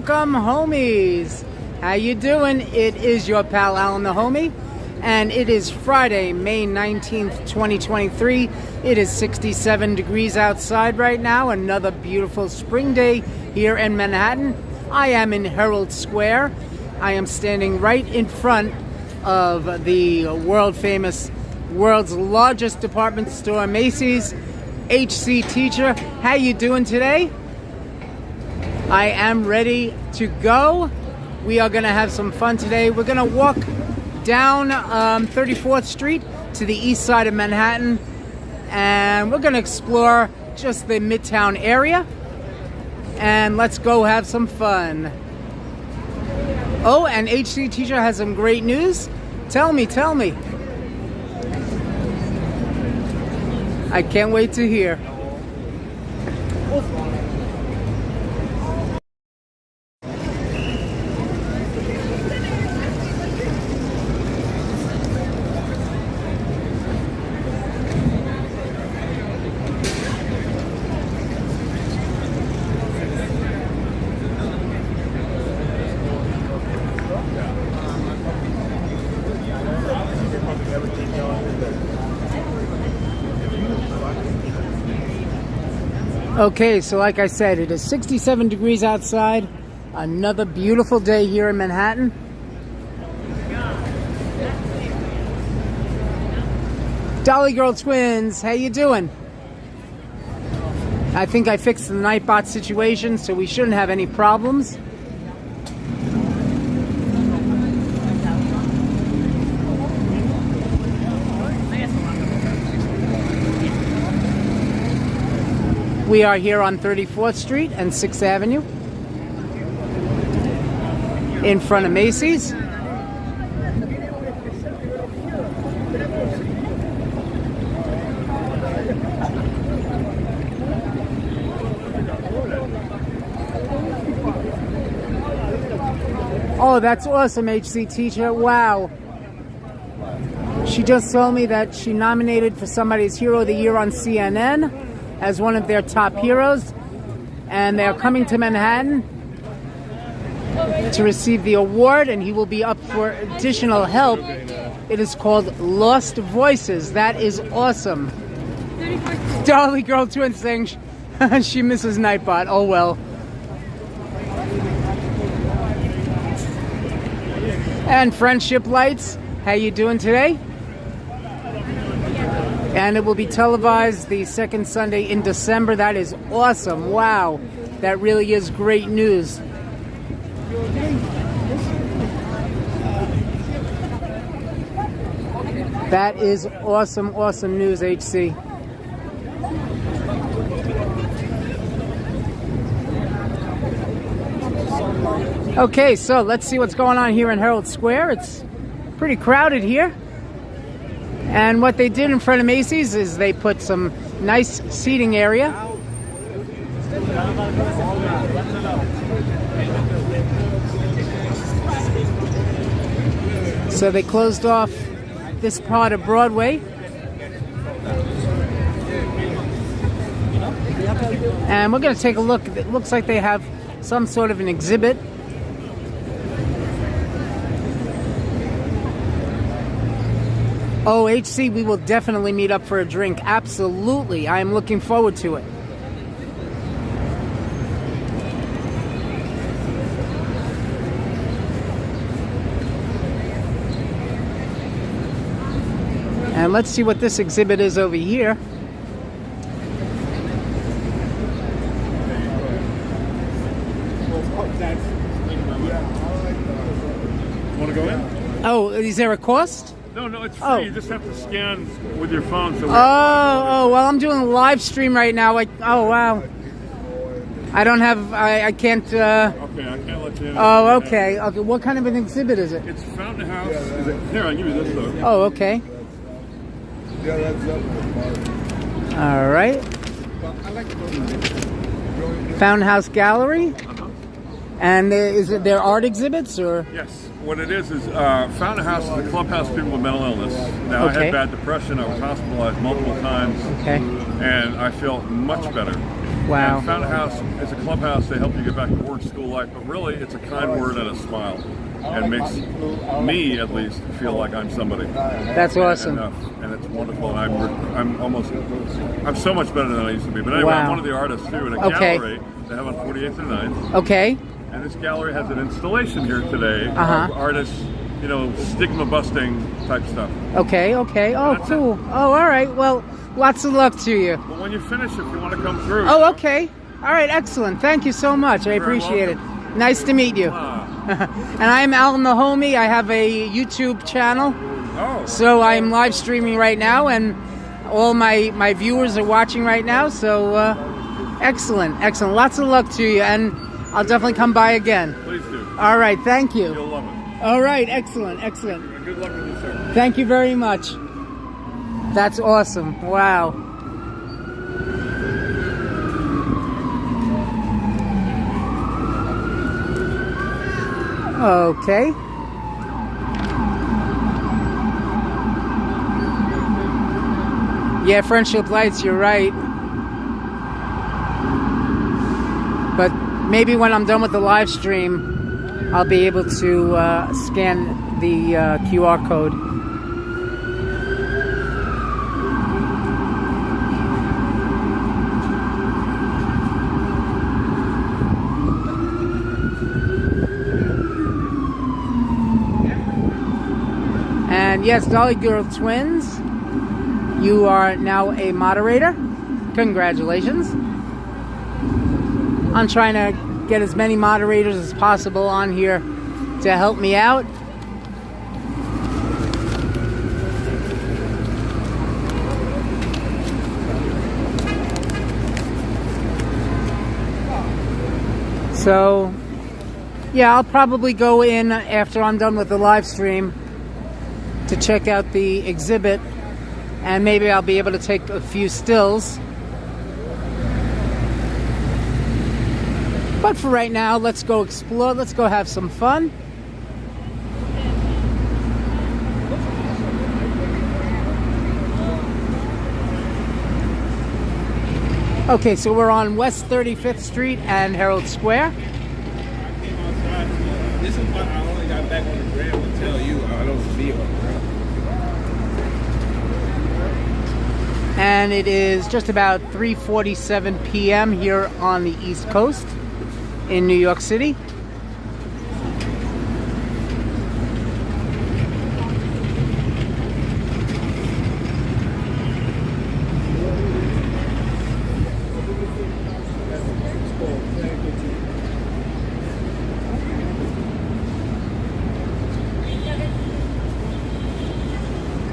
Welcome, homies. How you doing? It is your pal Alan the Homie, and it is Friday, May 19th, 2023. It is 67 degrees outside right now. Another beautiful spring day here in Manhattan. I am in Herald Square. I am standing right in front of the world-famous, world's largest department store, Macy's. HC Teacher, how you doing today? I am ready to go. We are going to have some fun today. We're going to walk down 34th Street to the east side of Manhattan, and we're going to explore just the Midtown area, and let's go have some fun. Oh, and HC Teacher has some great news. Tell me. I can't wait to hear. Okay, so like I said, it is 67 degrees outside. Another beautiful day here in Manhattan. Dolly Girl Twins, how you doing? I think I fixed the Nightbot situation, so we shouldn't have any problems. We are here on 34th Street and 6th Avenue in front of Macy's. Oh, that's awesome, HC Teacher. Wow. She just told me that she nominated for somebody's Hero of the Year on CNN as one of their top heroes, and they're coming to Manhattan to receive the award, and he will be up for additional help. It is called Lost Voices. That is awesome. Dolly Girl Twin saying she misses Nightbot. Oh well. And Friendship Lights, how you doing today? And it will be televised the second Sunday in December. That is awesome. Wow. That really is great news. That is awesome news, HC. Okay, so let's see what's going on here in Herald Square. It's pretty crowded here. And what they did in front of Macy's is they put some nice seating area. So they closed off this part of Broadway. And we're going to take a look. It looks like they have some sort of an exhibit. Oh, HC, we will definitely meet up for a drink. Absolutely. I am looking forward to it. And let's see what this exhibit is over here. Want to go in? Oh, is there a cost? No, it's free. You just have to scan with your phone. So well, I'm doing a live stream right now. Oh, wow. I don't have, I can't. Okay, I can't let you in. Oh, okay. Okay, what kind of an exhibit is it? It's Fountain House. Here, I'll give you this, though. Oh, okay. Yeah, that's up. All right. Fountain House Gallery? And is it their art exhibits, or? Yes. What it is Fountain House is a clubhouse for people with mental illness. Now, I had bad depression. I was hospitalized multiple times. Okay. And I felt much better. Wow. And Fountain House is a clubhouse. They help you get back to work, school life, but really it's a kind word and a smile. And makes me, at least, feel like I'm somebody. That's awesome. And it's wonderful. And I'm so much better than I used to be. But anyway, Wow. I'm one of the artists too in a Okay. gallery they have on 48th and 9th. Okay. And this gallery has an installation here today Uh-huh. of artists, stigma busting type stuff. Okay. Okay. Oh, That's cool. it. Oh, all right. Well, lots of luck to you. Well, when you finish, if you want to come through. Oh, okay. All right. Excellent. Thank you so much. I appreciate it. Nice to meet you. And I'm Alan the Homie. I have a YouTube channel. Oh. So I'm live streaming right now, and all my viewers are watching right now. So excellent. Lots of luck to you, and I'll definitely come by again. Please do. All right. Thank you. You'll love it. All right. Excellent. And good luck with you, sir. Thank you very much. That's awesome. Wow. Okay. Yeah, friendship lights, you're right. But maybe when I'm done with the live stream, I'll be able to scan the QR code. And yes, Dolly Girl Twins, you are now a moderator. Congratulations. I'm trying to get as many moderators as possible on here to help me out. So, yeah, I'll probably go in after I'm done with the live stream to check out the exhibit, and maybe I'll be able to take a few stills. But for right now, let's go explore, let's go have some fun. Okay, so we're on West 35th Street and Herald Square. This is why I only got back on the gram to tell you I don't see it on the gram. And it is just about 3:47 p.m. here on the East Coast in New York City.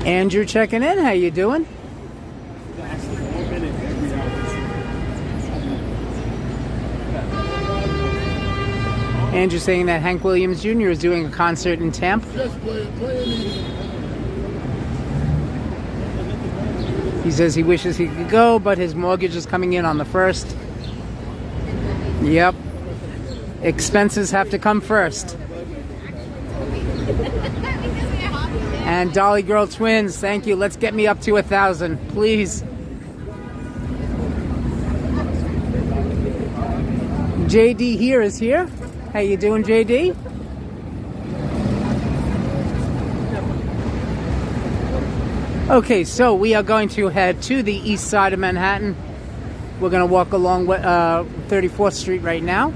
Andrew checking in. How you doing? Andrew saying that Hank Williams Jr. is doing a concert in Tampa. He says he wishes he could go, but his mortgage is coming in on the 1st. Yep. Expenses have to come first. And Dolly Girl Twins, thank you. Let's get me up to 1,000, please. JD here is here. How you doing, JD? Okay, so we are going to head to the east side of Manhattan. We're going to walk along 34th Street right now.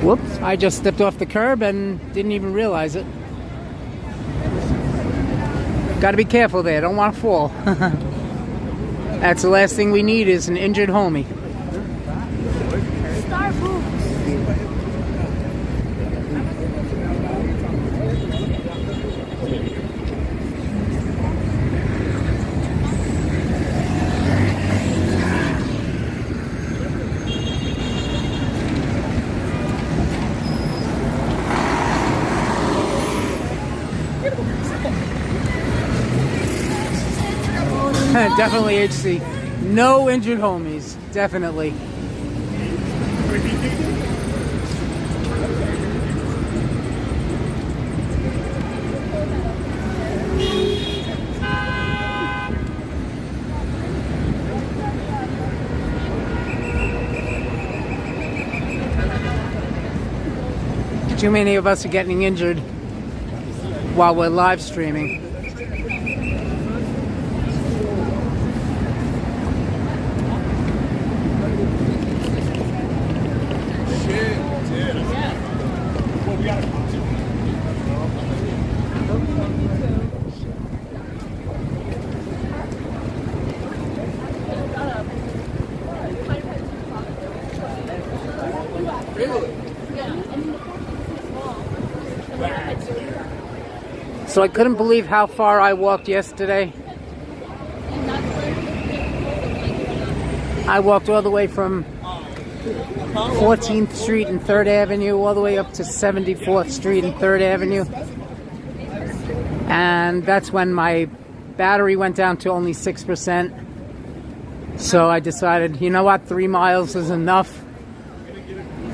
Whoops, I just stepped off the curb and didn't even realize it. Got to be careful there, don't want to fall. That's the last thing we need is an injured homie. Definitely HC. No injured homies. Definitely. Too many of us are getting injured while we're live streaming. So I couldn't believe how far I walked yesterday. I walked all the way from 14th Street and 3rd Avenue all the way up to 74th Street and 3rd Avenue. And that's when my battery went down to only 6%. So I decided, you know what, 3 miles is enough.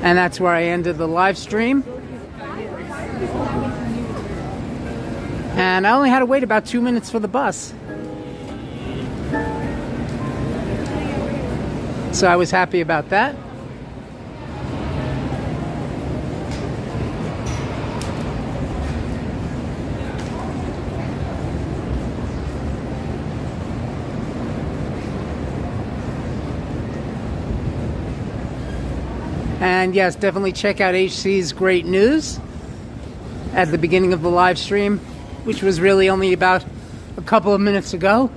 And that's where I ended the live stream. And I only had to wait about 2 minutes for the bus. So I was happy about that. And yes, definitely check out HC's Great News at the beginning of the live stream, which was really only about a couple of minutes ago.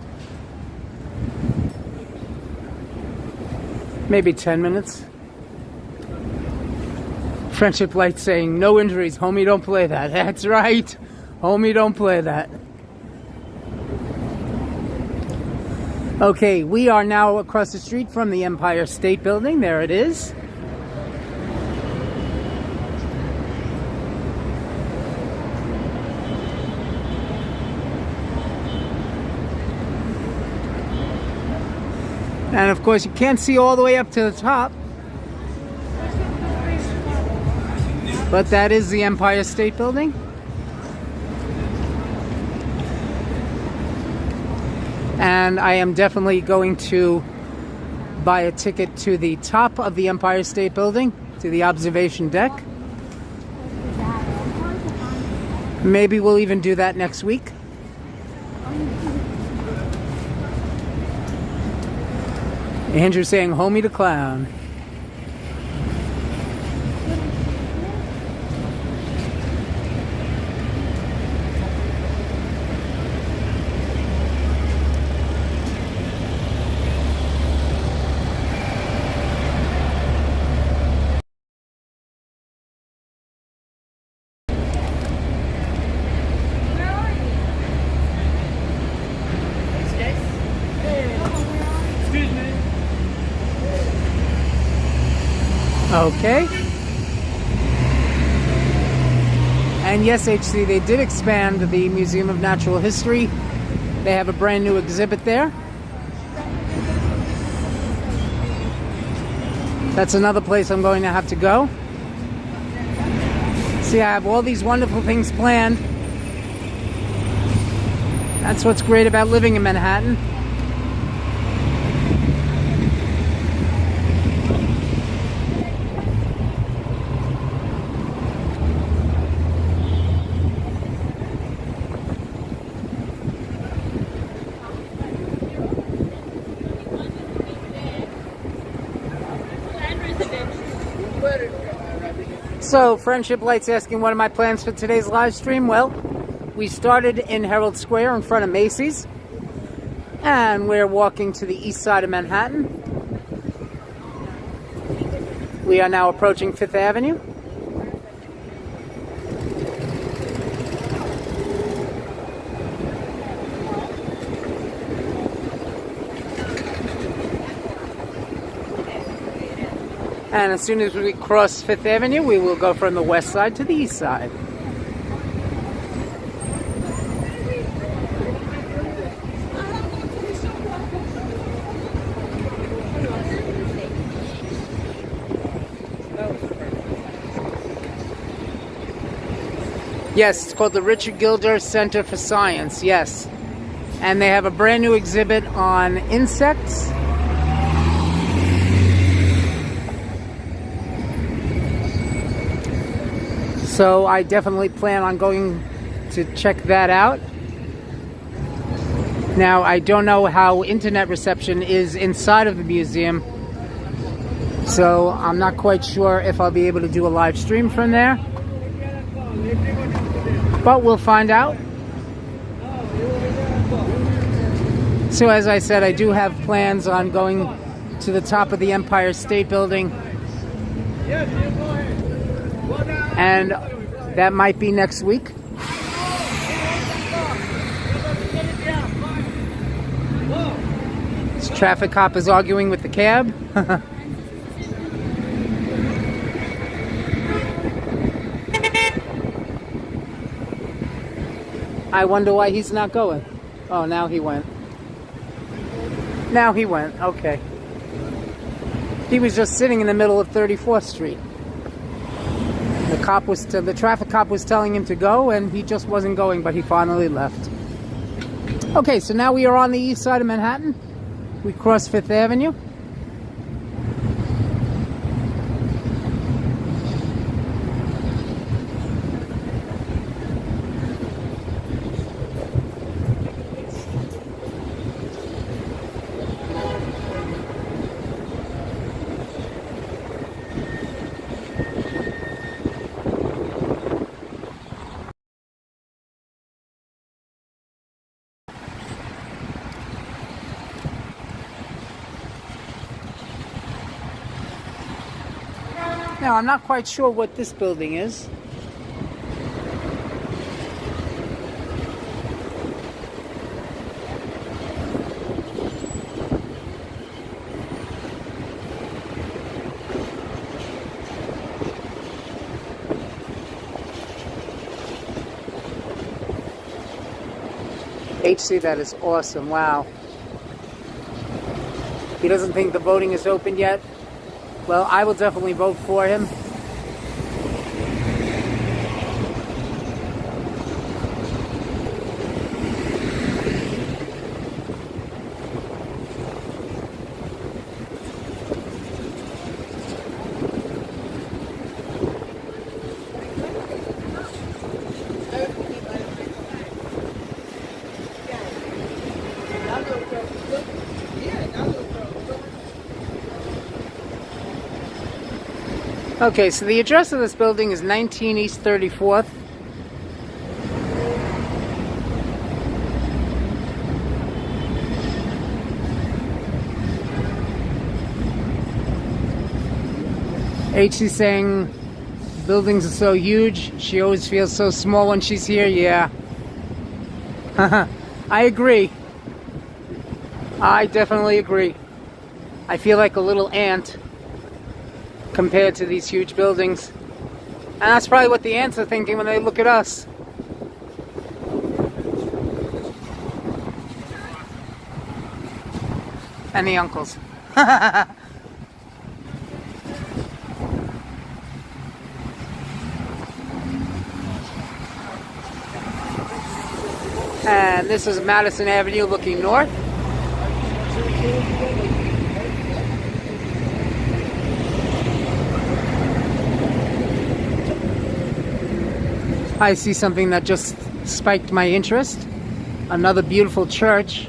Maybe 10 minutes. Friendship Light saying, no injuries, homie, don't play that. That's right, homie, don't play that. Okay, we are now across the street from the Empire State Building. There it is. And of course, you can't see all the way up to the top. But that is the Empire State Building. And I am definitely going to buy a ticket to the top of the Empire State Building, to the observation deck. Maybe we'll even do that next week. Andrew saying, homie the clown. Okay. And yes, HC, they did expand the Museum of Natural History. They have a brand new exhibit there. That's another place I'm going to have to go. See, I have all these wonderful things planned. That's what's great about living in Manhattan. So, Friendship Light's asking what are my plans for today's live stream? Well, we started in Herald Square in front of Macy's, and we're walking to the east side of Manhattan. We are now approaching 5th Avenue. And as soon as we cross 5th Avenue, we will go from the west side to the east side. Yes, it's called the Richard Gilder Center for Science, yes. And they have a brand new exhibit on insects. So I definitely plan on going to check that out. Now, I don't know how internet reception is inside of the museum, so I'm not quite sure if I'll be able to do a live stream from there, but we'll find out. So as I said, I do have plans on going to the top of the Empire State Building, and that might be next week. This traffic cop is arguing with the cab. I wonder why he's not going. Oh, now he went. Now he went. Okay. He was just sitting in the middle of 34th Street. The traffic cop was telling him to go, and he just wasn't going, but he finally left. Okay, so now we are on the east side of Manhattan. We cross Fifth Avenue. Now, I'm not quite sure what this building is. HC, that is awesome. Wow. He doesn't think the voting is open yet. Well, I will definitely vote for him. Okay, so the address of this building is 19 East 34th. HC saying buildings are so huge, she always feels so small when she's here. Yeah. I agree. I definitely agree. I feel like a little ant compared to these huge buildings. And that's probably what the ants are thinking when they look at us. And the uncles. And this is Madison Avenue looking north. I see something that just spiked my interest. Another beautiful church.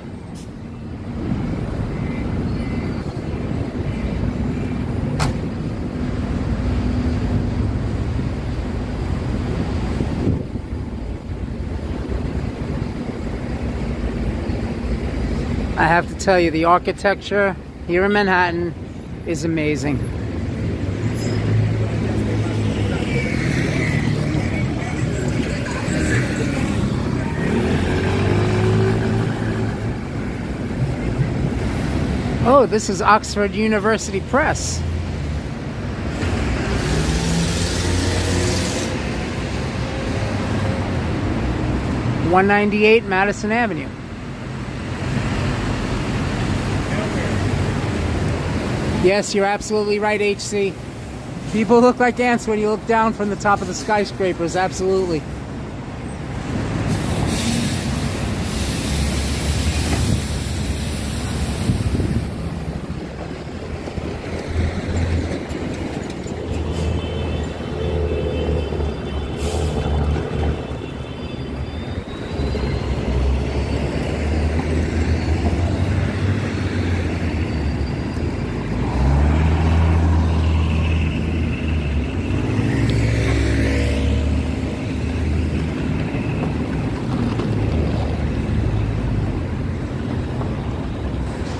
I have to tell you, the architecture here in Manhattan is amazing. Oh, this is Oxford University Press. (198) Madison Avenue. Yes, you're absolutely right, HC. People look like ants when you look down from the top of the skyscrapers, absolutely.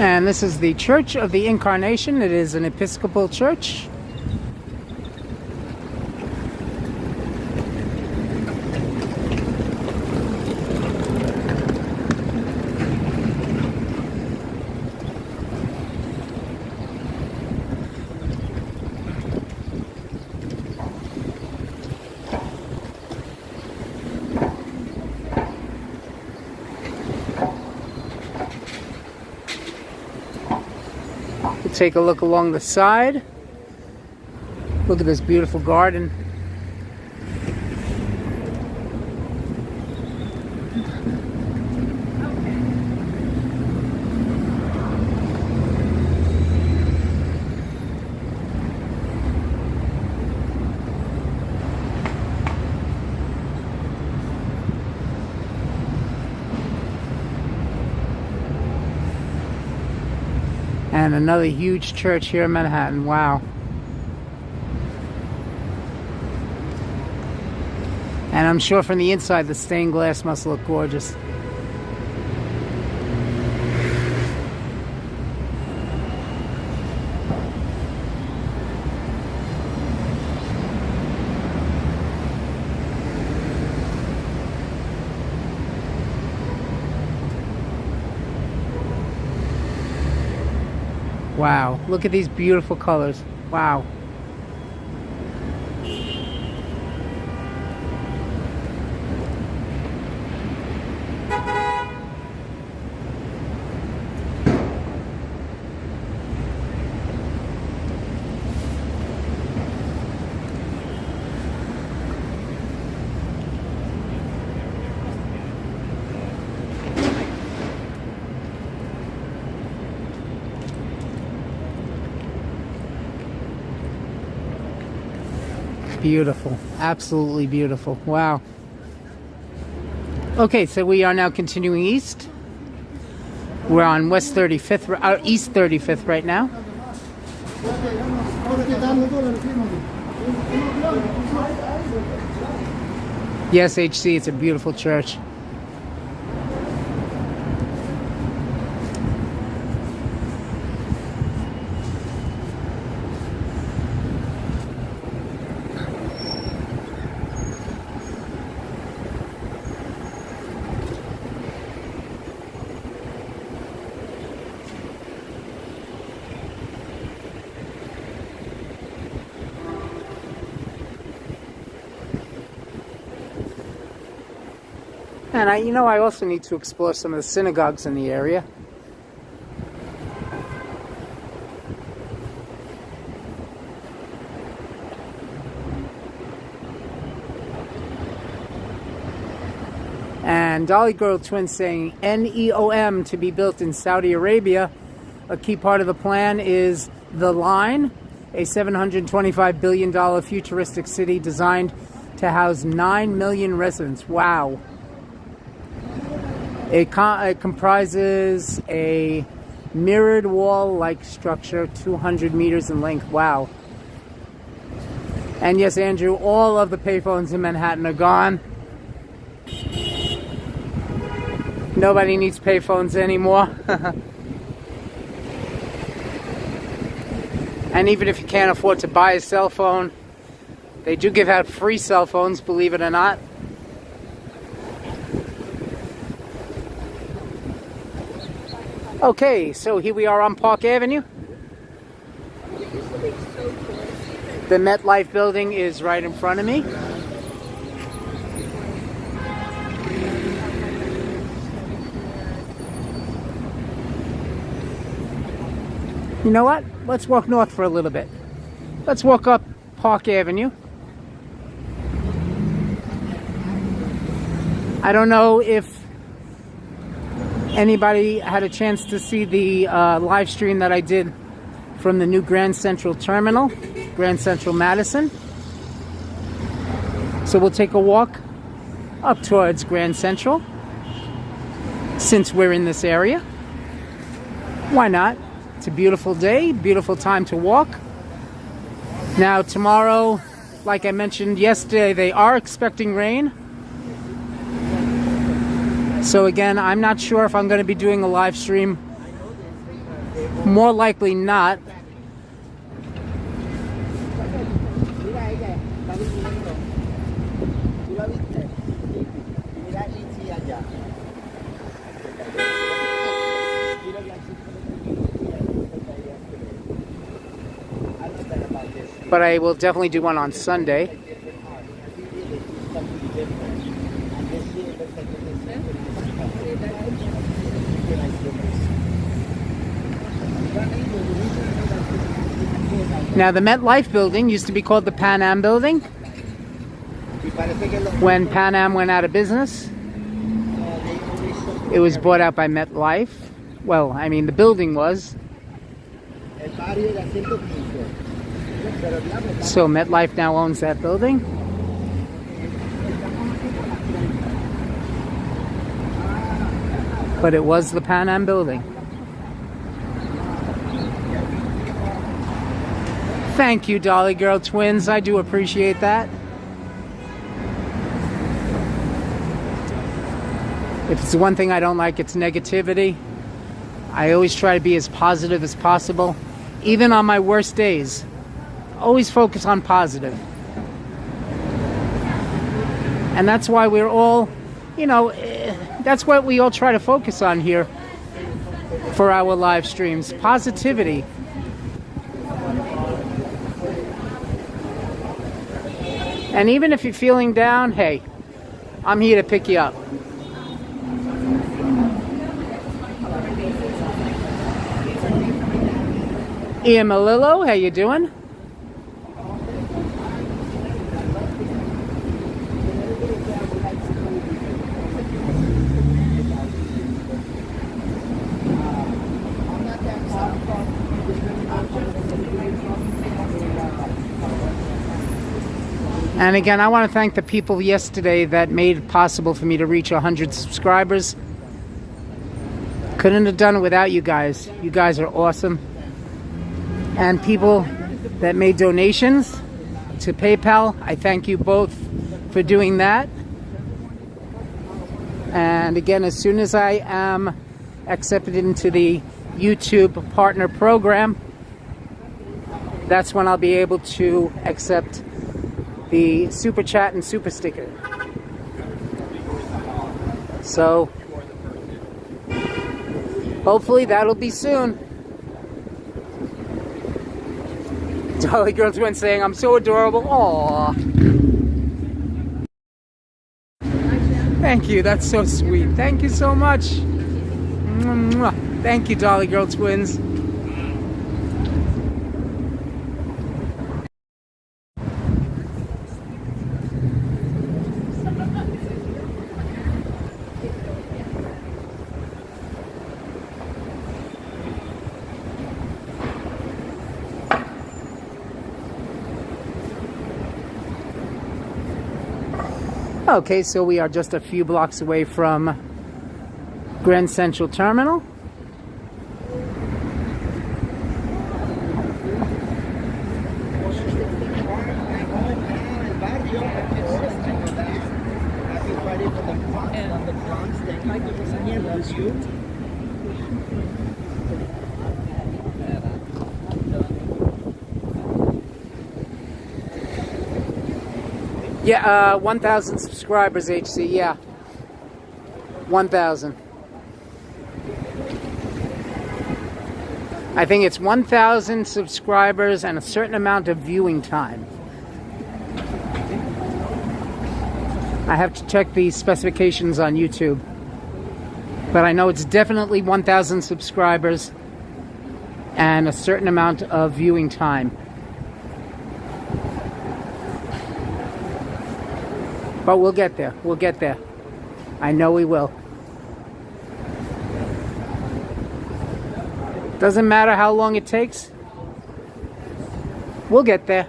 And this is the Church of the Incarnation. It is an Episcopal church. Take a look along the side. Look at this beautiful garden. And another huge church here in Manhattan. Wow. And I'm sure from the inside the stained glass must look gorgeous. Wow, look at these beautiful colors. Wow. Beautiful, absolutely beautiful. Wow. Okay, so we are now continuing east. We're on East 35th right now. Yes, HC, it's a beautiful church. And I also need to explore some of the synagogues in the area. And Dolly Girl Twin saying NEOM to be built in Saudi Arabia. A key part of the plan is The Line, a $725 billion futuristic city designed to house 9 million residents. Wow. It comprises a mirrored wall-like structure, 200 meters in length. Wow. And yes, Andrew, all of the payphones in Manhattan are gone. Nobody needs payphones anymore. And even if you can't afford to buy a cell phone, they do give out free cell phones, believe it or not. Okay, so here we are on Park Avenue. The MetLife building is right in front of me. You know what? Let's walk north for a little bit. Let's walk up Park Avenue. I don't know if anybody had a chance to see the live stream that I did from the new Grand Central Terminal, Grand Central Madison. So we'll take a walk up towards Grand Central since we're in this area. Why not? It's a beautiful day, beautiful time to walk. Now tomorrow, like I mentioned yesterday, they are expecting rain. So again, I'm not sure if I'm going to be doing a live stream More likely not. But I will definitely do one on Sunday. Now, the MetLife building used to be called the Pan Am building when Pan Am went out of business. It was bought out by MetLife. Well, I mean, the building was. So MetLife now owns that building. But it was the Pan Am building. Thank you, Dolly Girl Twins. I do appreciate that. If it's one thing I don't like, it's negativity. I always try to be as positive as possible, even on my worst days. Always focus on positive. And that's why we're all, you know, that's what we all try to focus on here for our live streams. Positivity. And even if you're feeling down, hey, I'm here to pick you up. Ian Malillo, how you doing? And again, I want to thank the people yesterday that made it possible for me to reach 100 subscribers. Couldn't have done it without you guys. You guys are awesome. And people that made donations to PayPal, I thank you both for doing that. And again, as soon as I am accepted into the YouTube partner program, that's when I'll be able to accept the super chat and super sticker. So hopefully that'll be soon. Dolly Girl Twin saying I'm so adorable. Aww. Thank you, that's so sweet. Thank you so much. Thank you, Dolly Girl Twins. Okay, so we are just a few blocks away from Grand Central Terminal. Yeah, 1,000 subscribers, HC, yeah. 1,000. I think it's 1,000 subscribers and a certain amount of viewing time. I have to check the specifications on YouTube. But I know it's definitely 1,000 subscribers and a certain amount of viewing time. But we'll get there. We'll get there. I know we will. Doesn't matter how long it takes. We'll get there.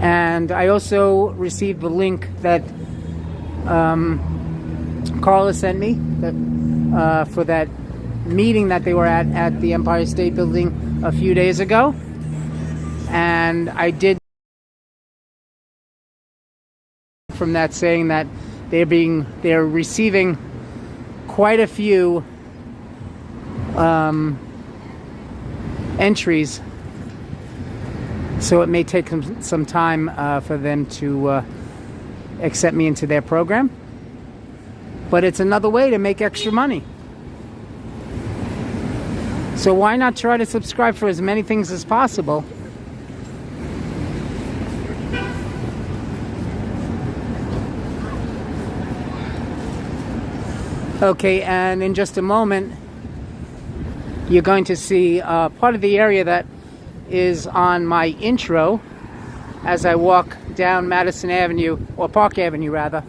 And I also received the link that Carla sent me that, for that meeting that they were at the Empire State Building a few days ago. And I did from that saying that they're receiving quite a few entries, so it may take some time for them to accept me into their program, but it's another way to make extra money. So why not try to subscribe for as many things as possible? Okay, and in just a moment, you're going to see part of the area that is on my intro as I walk down Madison Avenue, or Park Avenue rather,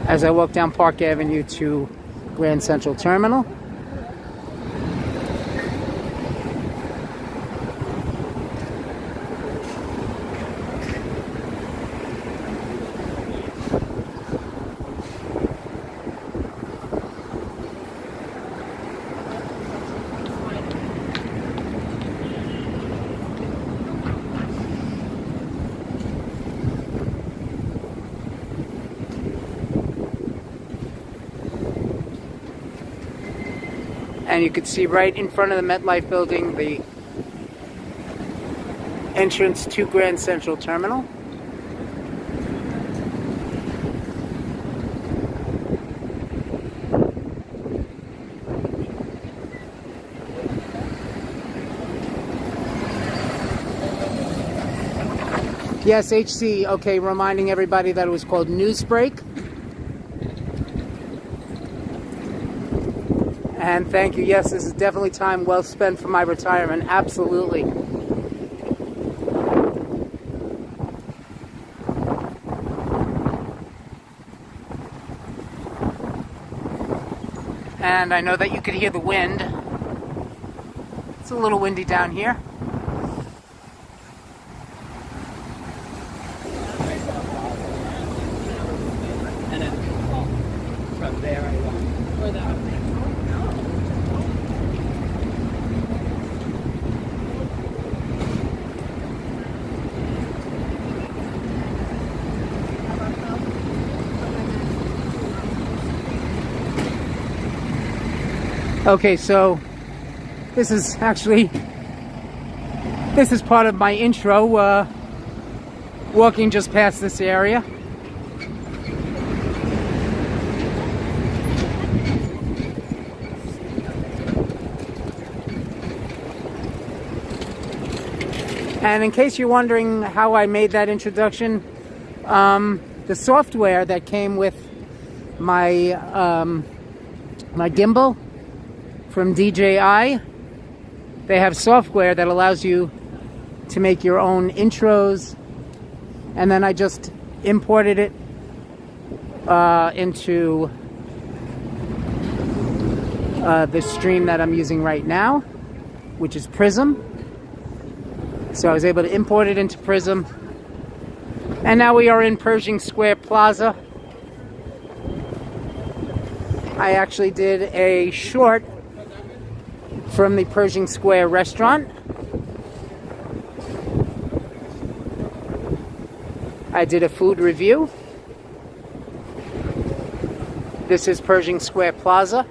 as I walk down Park Avenue to Grand Central Terminal. And you can see right in front of the MetLife building the entrance to Grand Central Terminal. Yes, HC, okay, reminding everybody that it was called Newsbreak. And thank you. Yes, this is definitely time well spent for my retirement. Absolutely. And I know that you could hear the wind. It's a little windy down here. And then from there I walk. Or that. Okay, so this is part of my intro, walking just past this area. And in case you're wondering how I made that introduction, the software that came with my my gimbal from DJI, they have software that allows you to make your own intros, and then I just imported it into the stream that I'm using right now, which is Prism. So I was able to import it into Prism, and now we are in Pershing Square Plaza. I actually did a short from the Pershing Square restaurant. I did a food review. This is Pershing Square Plaza.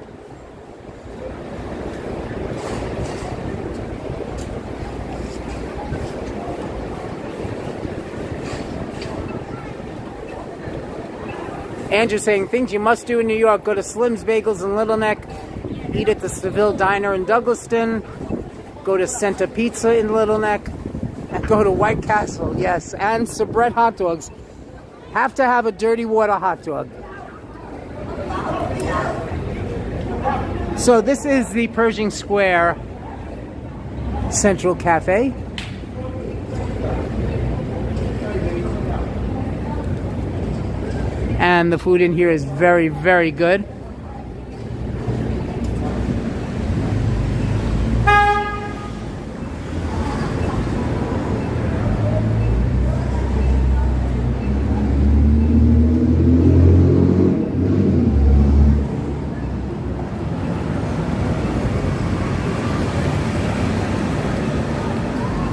Andrew saying, things you must do in New York: go to Slim's Bagels in Little Neck, eat at the Seville Diner in Douglaston, go to Center Pizza in Little Neck, and go to White Castle, yes, and Sabret hot dogs. Have to have a dirty water hot dog. So this is the Pershing Square Central Cafe. And the food in here is very, very good.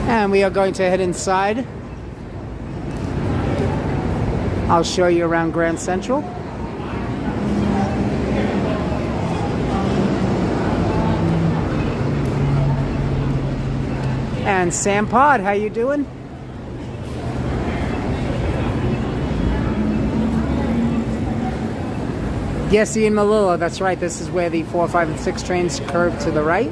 And we are going to head inside. I'll show you around Grand Central. And Sam Pod, how you doing? Yes, Ian Malillo, that's right. This is where the 4, 5, and 6 trains curve to the right.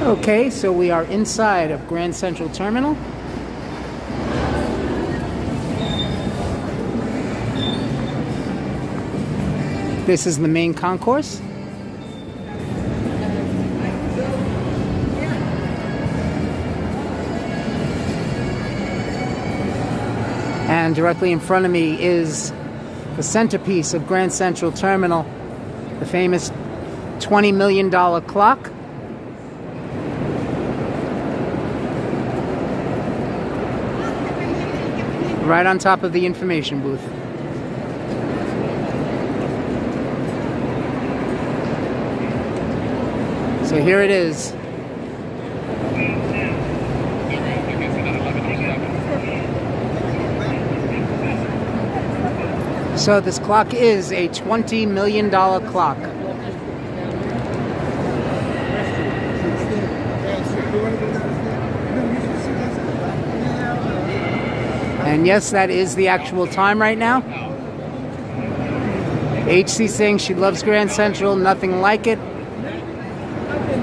Okay, so we are inside of Grand Central Terminal. This is the main concourse. And directly in front of me is the centerpiece of Grand Central Terminal, the famous $20 million clock. Right on top of the information booth. So here it is. So this clock is a $20 million clock. And yes, that is the actual time right now. HC saying she loves Grand Central, nothing like it.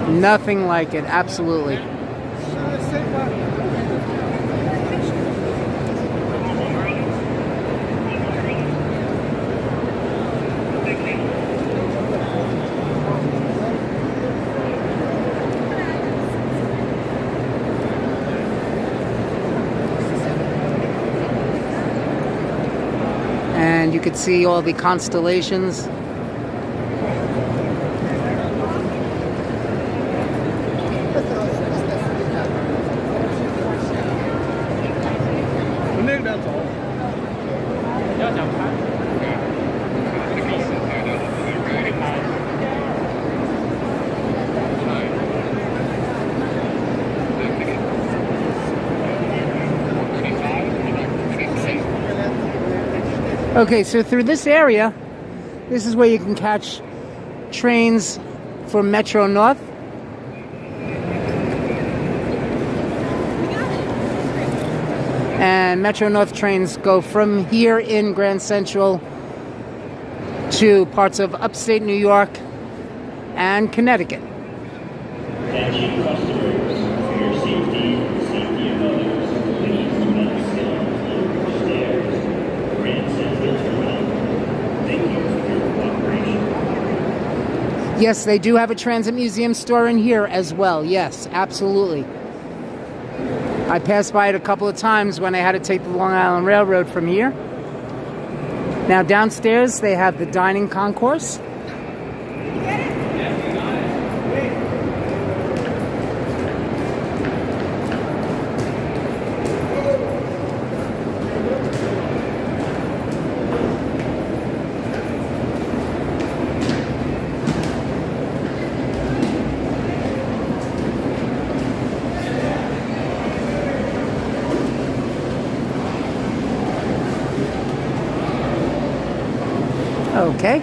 Nothing like it, absolutely. And you could see all the constellations. Okay, so through this area, this is where you can catch trains for Metro North. And Metro North trains go from here in Grand Central to parts of upstate New York and Connecticut. Attention customers, for your safety and the safety of others, please do not stand under the stairs. Grand Central Terminal. Thank you for your cooperation. Yes, they do have a Transit Museum store in here as well. Yes, absolutely. I passed by it a couple of times when I had to take the Long Island Railroad from here. Now downstairs they have the dining concourse. Okay.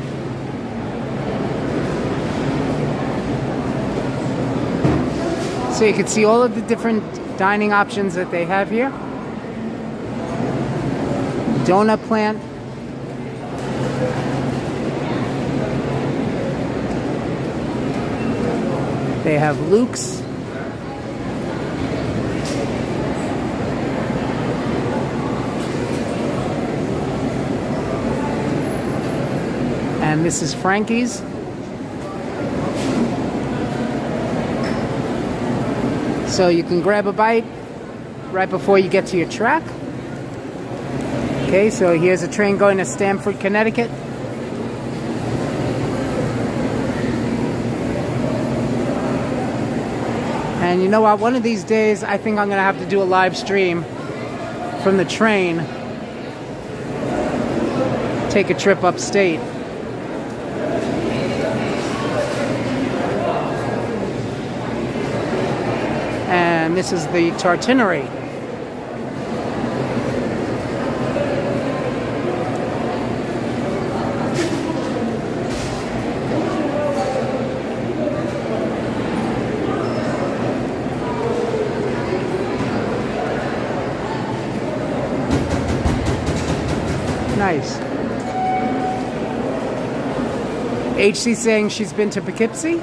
So you can see all of the different dining options that they have here. Donut plant. They have Luke's. And this is Frankie's. So you can grab a bite right before you get to your track. Okay, so here's a train going to Stamford, Connecticut. And you know what? One of these days, I think I'm going to have to do a live stream from the train. Take a trip upstate. And this is the Tartinary. Nice. HC saying she's been to Poughkeepsie.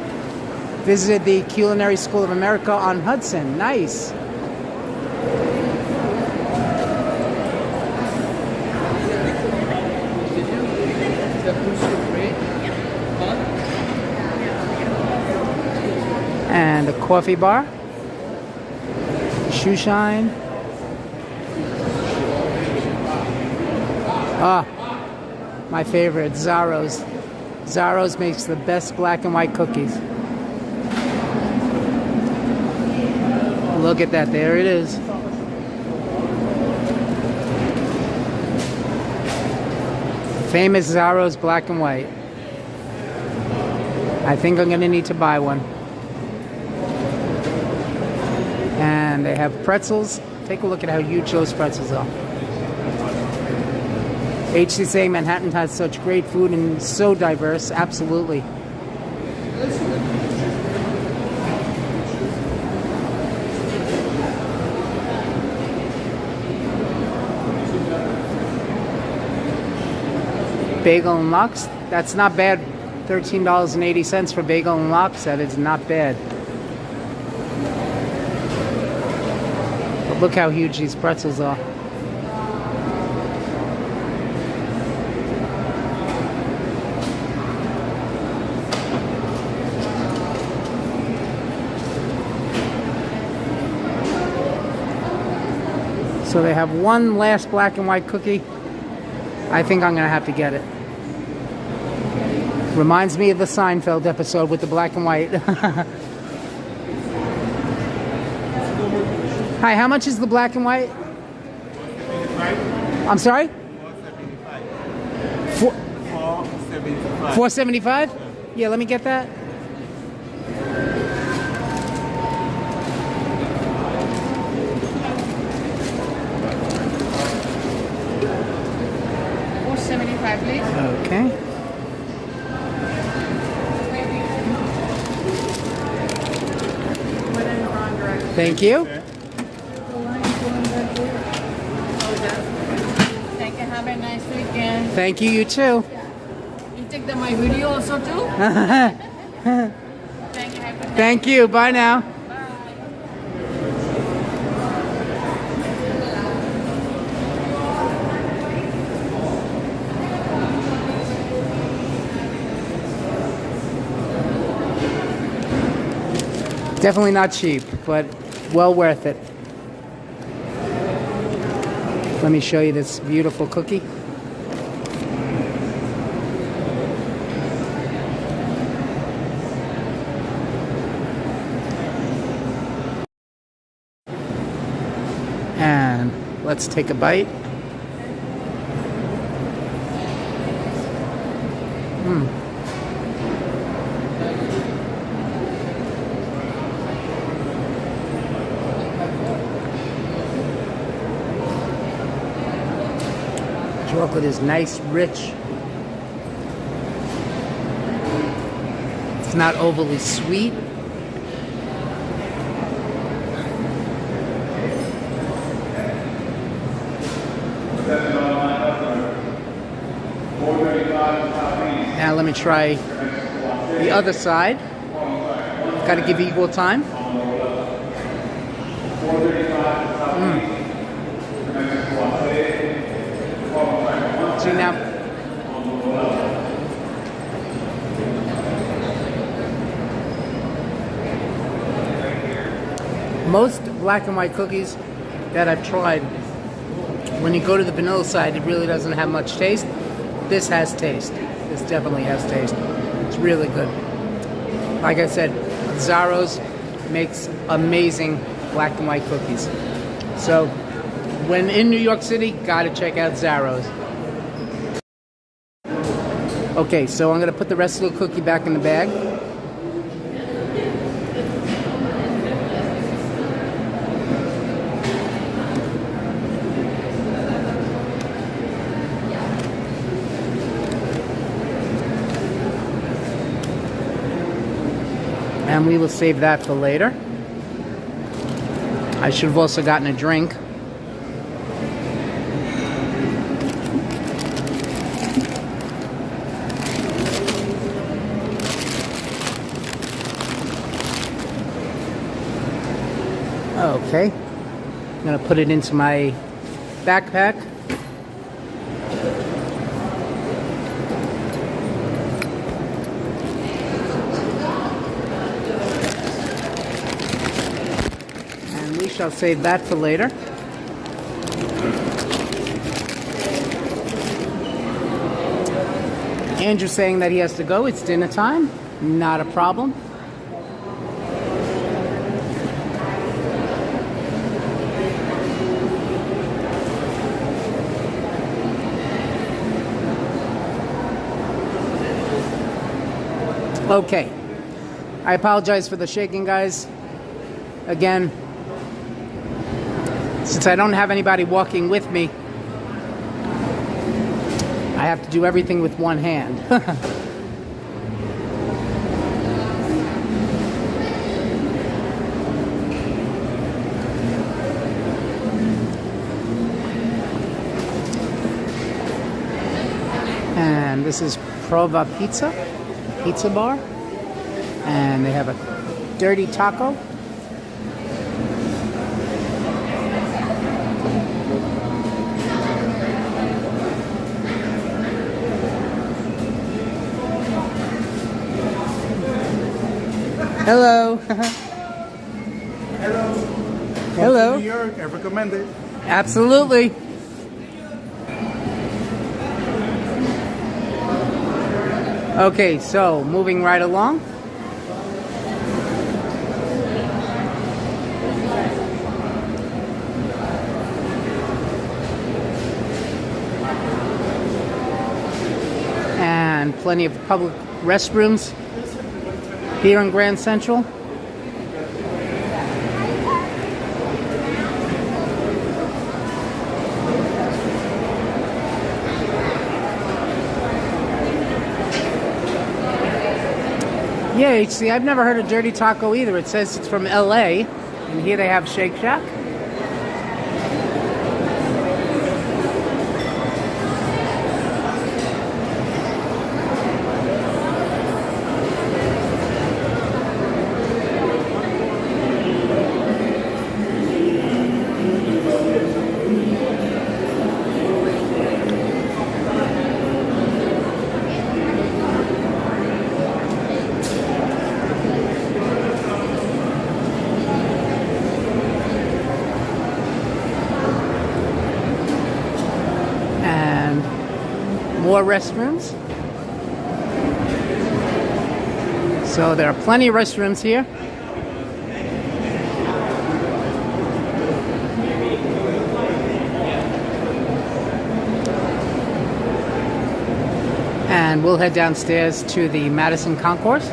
Visited the Culinary School of America on Hudson. Nice. And a coffee bar. Shoe shine. Ah, my favorite, Zaro's. Zaro's makes the best black and white cookies. Look at that, there it is. Famous Zaro's black and white. I think I'm gonna need to buy one. And they have pretzels. Take a look at how huge those pretzels are. HC saying Manhattan has such great food and so diverse. Absolutely. Bagel and lox. That's not bad. $13.80 for bagel and lox. That is not bad. But look how huge these pretzels are. So they have one last black and white cookie. I think I'm going to have to get it. Reminds me of the Seinfeld episode with the black and white. Hi, how much is the black and white? I'm sorry? $4.75. Yeah, let me get that. Please. Okay. Thank you. Thank you. Have a nice weekend. Thank you, you too. You take my video also too? Thank you. Have a good Thank you. Bye now. Definitely not cheap, but well worth it. Let me show you this beautiful cookie. And let's take a bite. Chocolate is nice, rich. It's not overly sweet. Now let me try the other side. Got to give equal time. See now, black and white cookies that I've tried, when you go to the vanilla side, it really doesn't have much taste. This has taste. This definitely has taste. It's really good. Like I said, Zaro's makes amazing black and white cookies. So when in New York City, gotta check out Zaro's. Okay, so I'm gonna put the rest of the cookie back in the bag. And we will save that for later. I should have also gotten a drink. Okay, I'm gonna put it into my backpack. And we shall save that for later. Andrew's saying that he has to go. It's dinner time. Not a problem. Okay, I apologize for the shaking, guys. Again, since I don't have anybody walking with me, I have to do everything with one hand. And this is Prova Pizza Bar, and they have a dirty taco. Hello. Hello. Hello. New York, I recommend it. Absolutely. Okay, so moving right along. And plenty of public restrooms here in Grand Central. Yeah, see, I've never heard of Dirty Taco either. It says it's from LA, and here they have Shake Shack. More restrooms. So there are plenty of restrooms here. And we'll head downstairs to the Madison Concourse.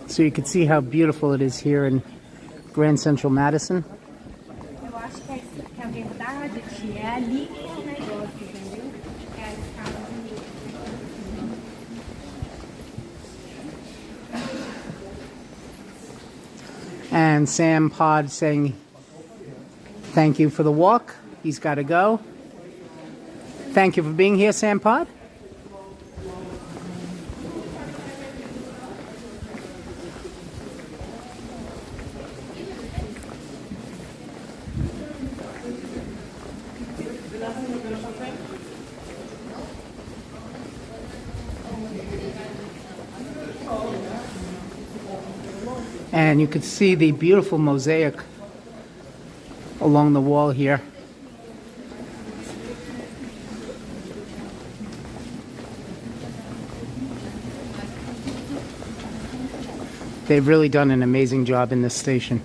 So you can see how beautiful it is here in Grand Central Madison. Eu acho que alguém mudar de tia ali é um negócio, entendeu? É a escala de And Sam Pod saying thank you for the walk. He's got to go. Thank you for being here, Sam Pod. And you can see the beautiful mosaic along the wall here. They've really done an amazing job in this station.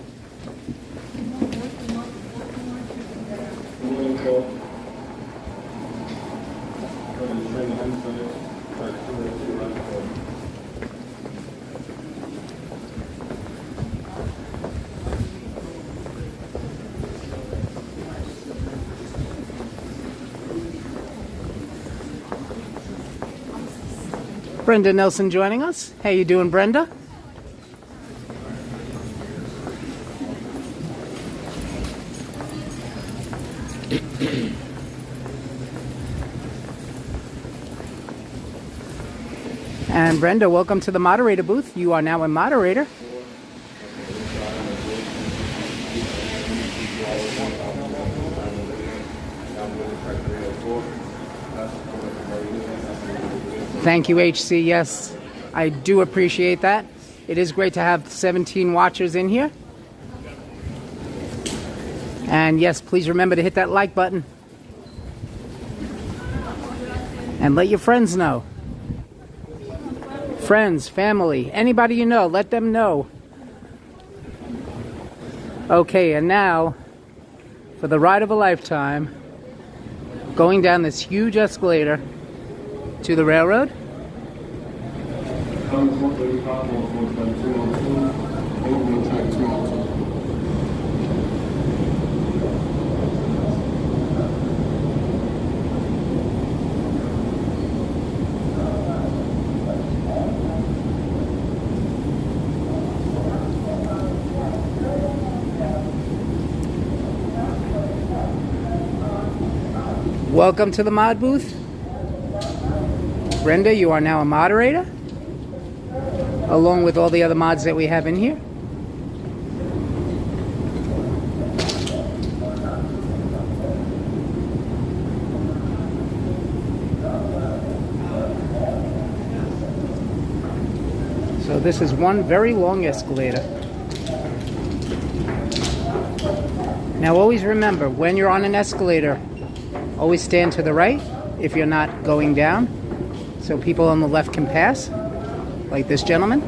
Brenda Nelson joining us. How you doing, Brenda? And Brenda, welcome to the moderator booth. You are now a moderator. Thank you, HC. Yes, I do appreciate that. It is great to have 17 watchers in here. And yes, please remember to hit that like button. And let your friends know. Friends, family, anybody you know, let them know. Okay, and now, for the ride of a lifetime, going down this huge escalator to the railroad. Welcome to the mod booth. Brenda, you are now a moderator, along with all the other mods that we have in here. So this is one very long escalator. Now always remember, when you're on an escalator, always stand to the right if you're not going down, so people on the left can pass, like this gentleman.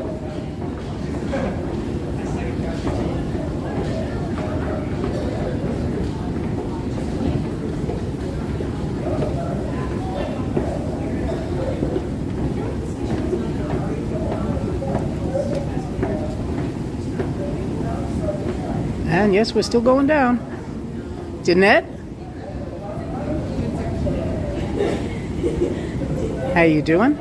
And yes, we're still going down. Jeanette? How you doing?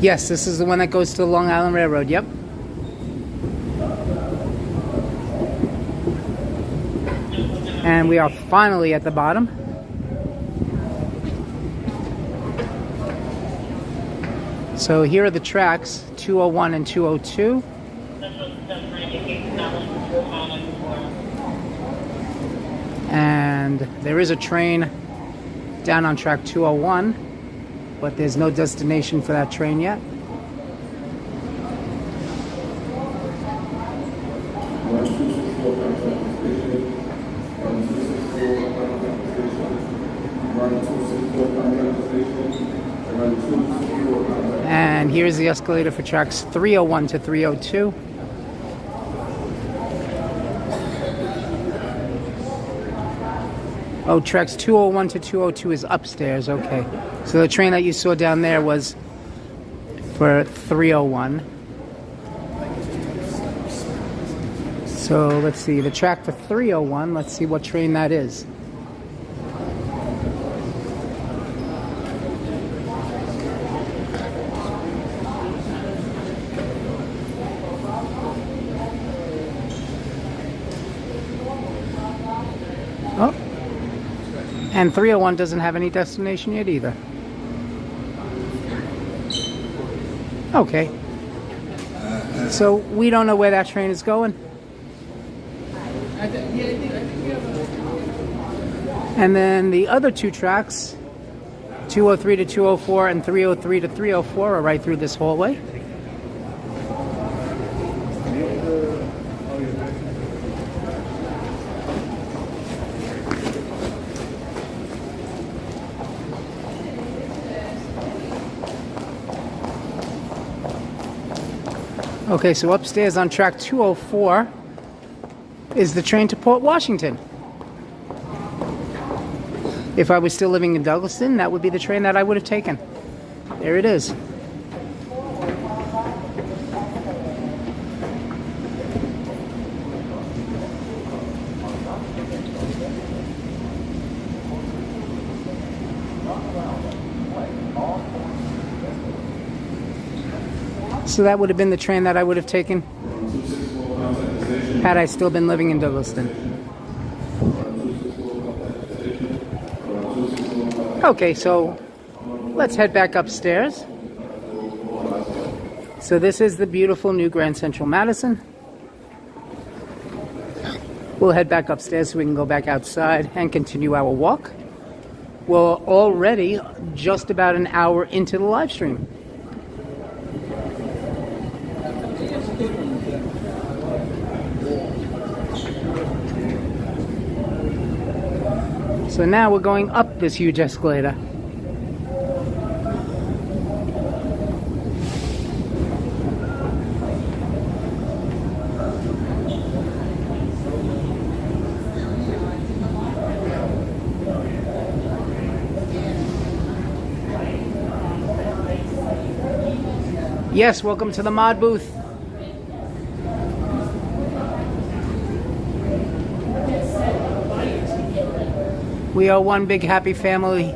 Yes, this is the one that goes to the Long Island Railroad, yep. And we are finally at the bottom. So here are the tracks, 201 and 202. And there is a train down on track 201, but there's no destination for that train yet. And here's the escalator for tracks 301 to 302. Oh, tracks 201 to 202 is upstairs. Okay. So the train that you saw down there was for 301. So let's see, the track for 301, let's see what train that is. Oh, and 301 doesn't have any destination yet either. Okay. So we don't know where that train is going. And then the other two tracks, 203 to 204 and 303 to 304, are right through this hallway. Okay, so upstairs on track 204 is the train to Port Washington. If I was still living in Douglaston, that would be the train that I would have taken. There it is. So that would have been the train that I would have taken had I still been living in Douglaston. Okay, so let's head back upstairs. So this is the beautiful new Grand Central Madison. We'll head back upstairs so we can go back outside and continue our walk. We're already just about an hour into the live stream. So now we're going up this huge escalator. Yes, welcome to the mod booth. We are one big happy family.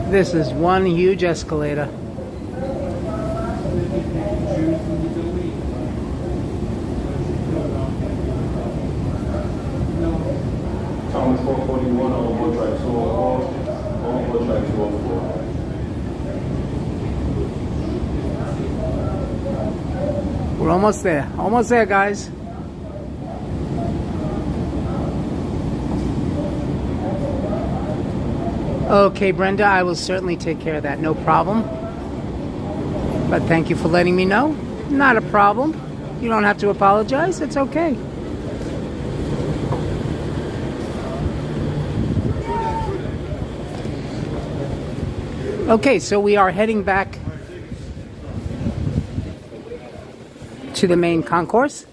This is one huge escalator. Thomas 441 on board track 204, on board track 204. We're almost there. Almost there, guys. Okay, Brenda, I will certainly take care of that. No problem. But thank you for letting me know. Not a problem. You don't have to apologize. It's okay. Okay, so we are heading back to the main concourse.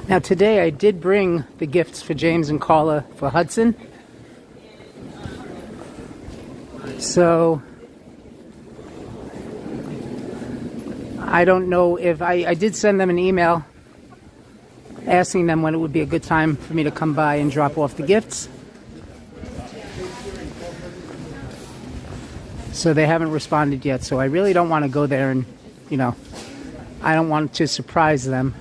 Now today I did bring the gifts for James and Carla for Hudson. So I don't know if I did send them an email asking them when it would be a good time for me to come by and drop off the gifts. So they haven't responded yet, so I really don't want to go there and, you know, I don't want to surprise them.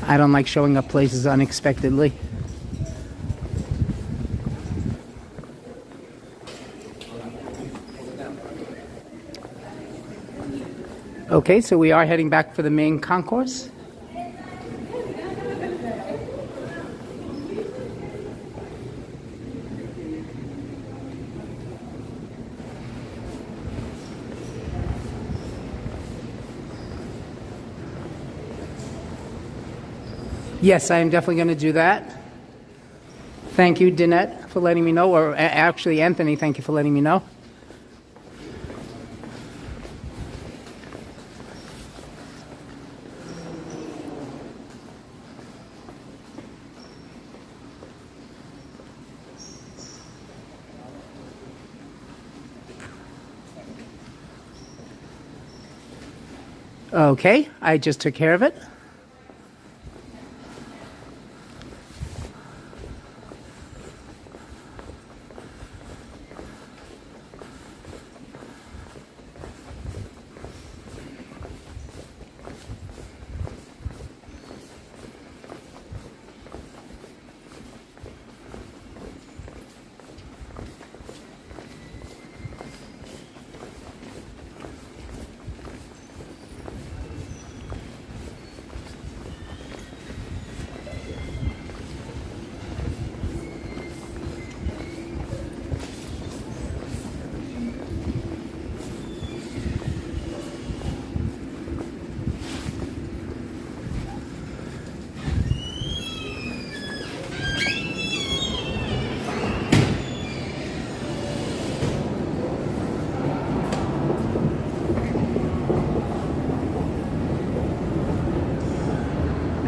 I don't like showing up places unexpectedly. Okay, so we are heading back for the main concourse. Yes, I am definitely going to do that. Thank you, Danette, for letting me know, or actually, Anthony, thank you for letting me know. Okay, I just took care of it.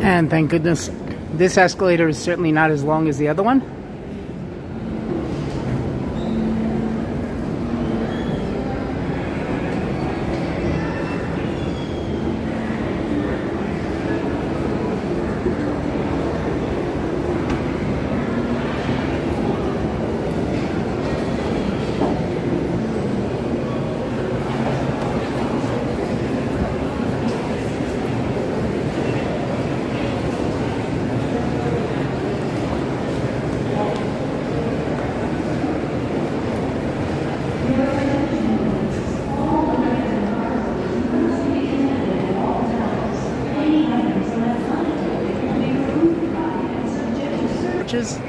And thank goodness this escalator is certainly not as long as the other one. Churches.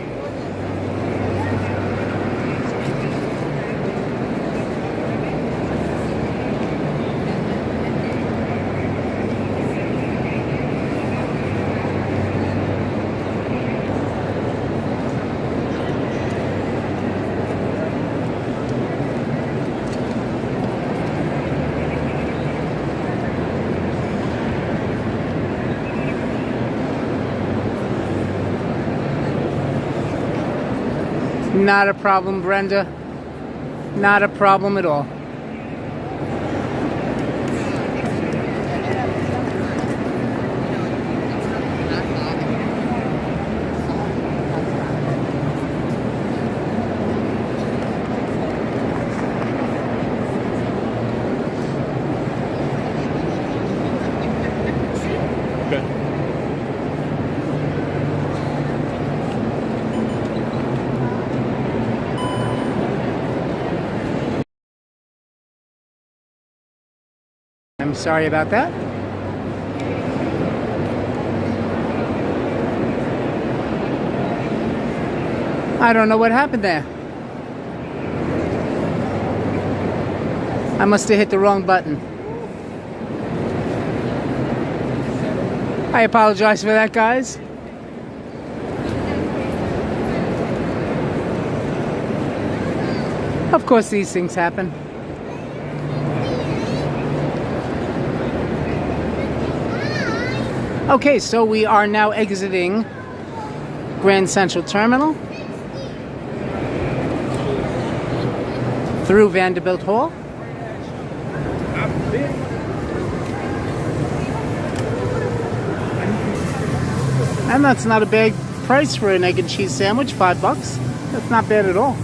Not a problem, Brenda. Not a problem at all. I'm sorry about that. I don't know what happened there. I must have hit the wrong button. I apologize for that, guys. Of course, these things happen. Okay, so we are now exiting Grand Central Terminal through Vanderbilt Hall. And that's not a bad price for an egg and cheese sandwich, $5. That's not bad at all.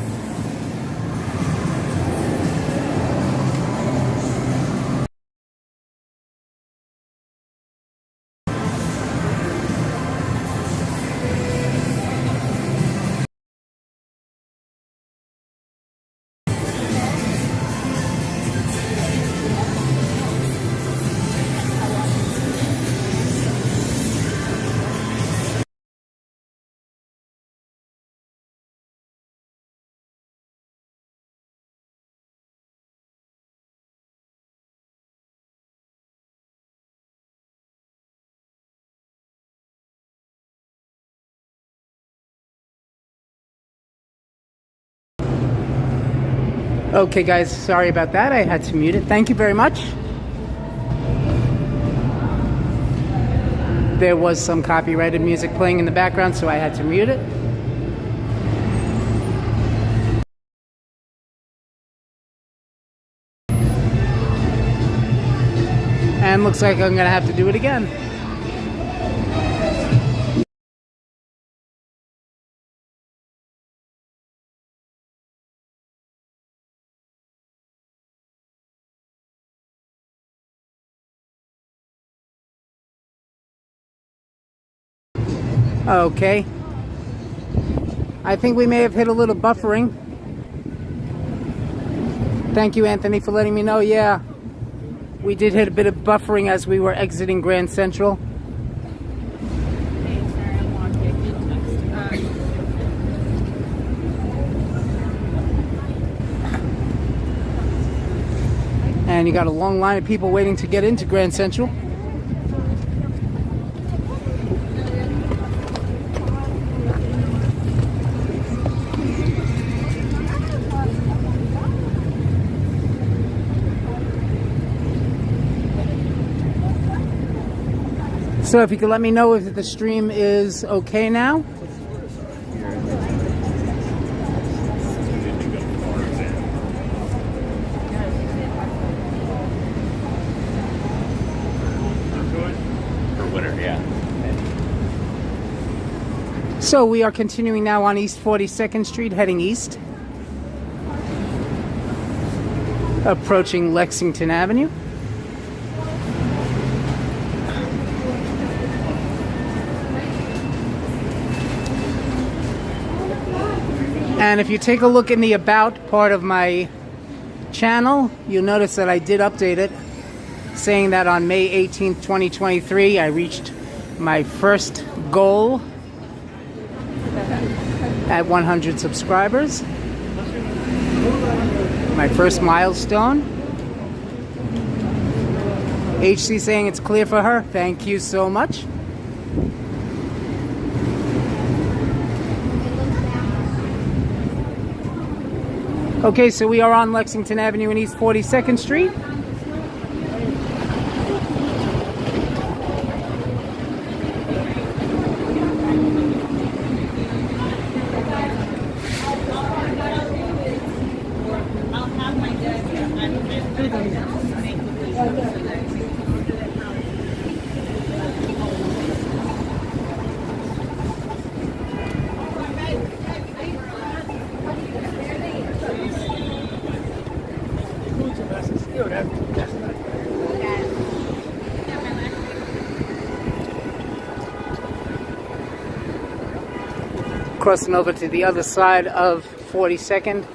Okay, guys, sorry about that. I had to mute it. Thank you very much. There was some copyrighted music playing in the background, so I had to mute it. And looks like I'm gonna have to do it again. Okay. I think we may have hit a little buffering. Thank you, Anthony, for letting me know. Yeah, we did hit a bit of buffering as we were exiting Grand Central. And you got a long line of people waiting to get into Grand Central. So if you could let me know if the stream is okay now. So we are continuing now on East 42nd Street, heading east. Approaching Lexington Avenue. And if you take a look in the About part of my channel, you'll notice that I did update it, saying that on May 18th, 2023, I reached my first goal at 100 subscribers. My first milestone. HC saying it's clear for her. Thank you so much. Okay, so we are on Lexington Avenue and East 42nd Street. Crossing over to the other side of 42nd.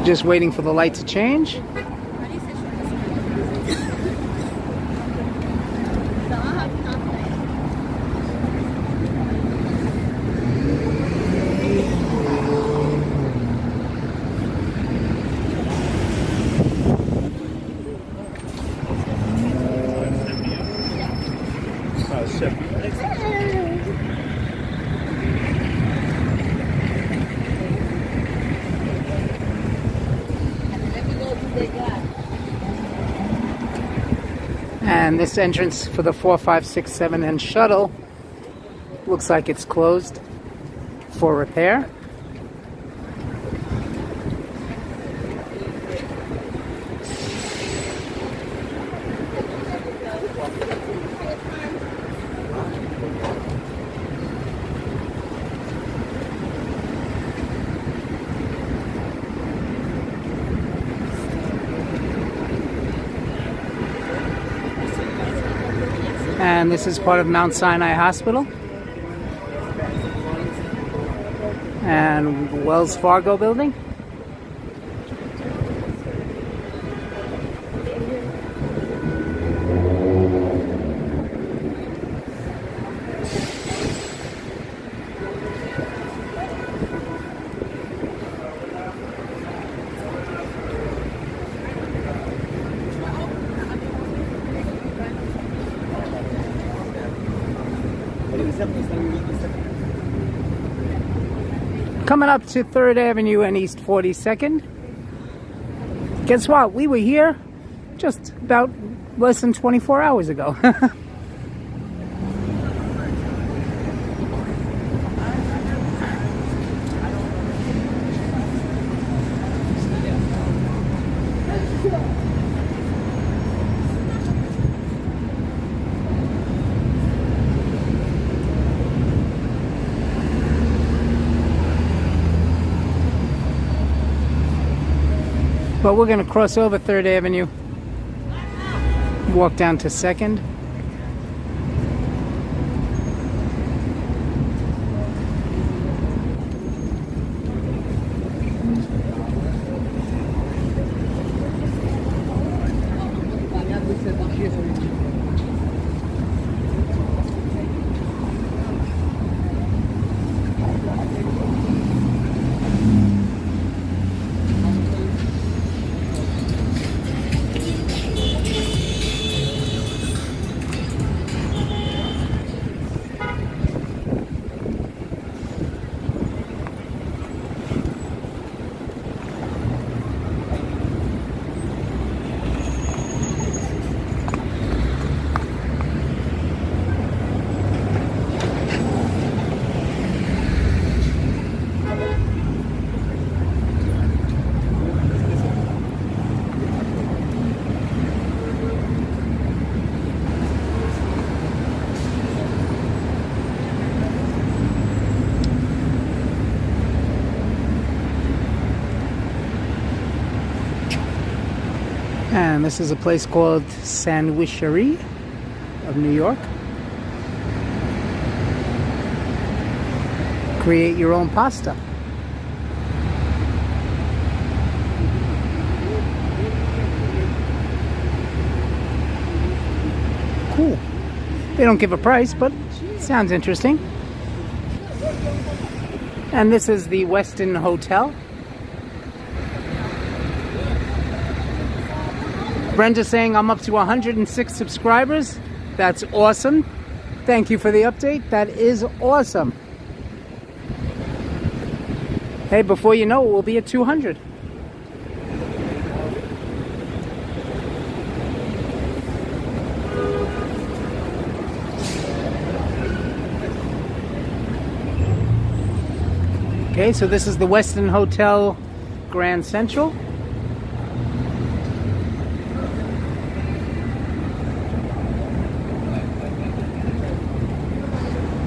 Just waiting for the light to change. And this entrance for the 4, 5, 6, 7 and shuttle looks like it's closed for repair. And this is part of Mount Sinai Hospital and Wells Fargo building. coming up to 3rd Avenue and East 42nd. Guess what? We were here just about less than 24 hours ago. But we're going to cross over 3rd Avenue, walk down to 2nd. And this is a place called Sandwichery of New York. Create your own pasta. Cool. They don't give a price, but it sounds interesting. And this is the Westin Hotel. Brenda's saying I'm up to 106 subscribers. That's awesome. Thank you for the update. That is awesome. Hey, before you know it, we'll be at 200. Okay, so this is the Westin Hotel Grand Central.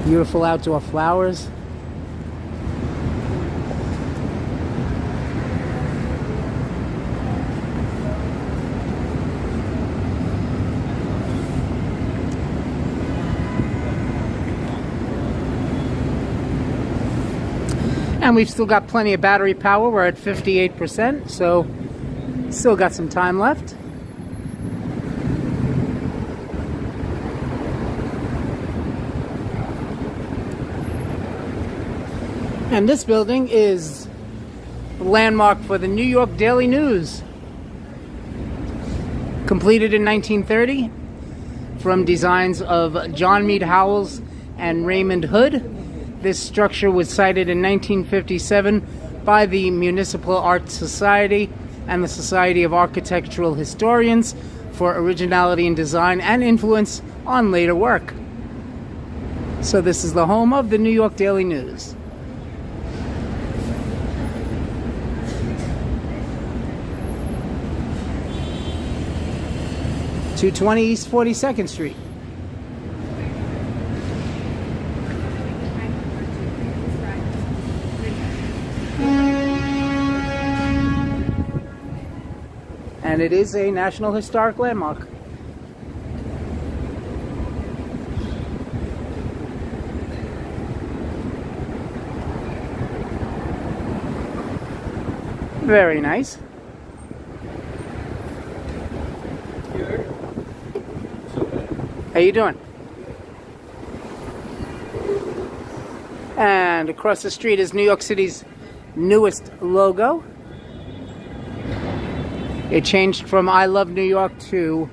Beautiful outdoor flowers. And we've still got plenty of battery power. We're at 58%, so still got some time left. And this building is a landmark for the New York Daily News. Completed in 1930 from designs of John Mead Howells and Raymond Hood. This structure was cited in 1957 by the Municipal Art Society and the Society of Architectural Historians for originality in design and influence on later work. So this is the home of the New York Daily News. (220 East 42nd Street). And it is a National Historic Landmark. Very nice. How you doing? And across the street is New York City's newest logo. It changed from I Love New York to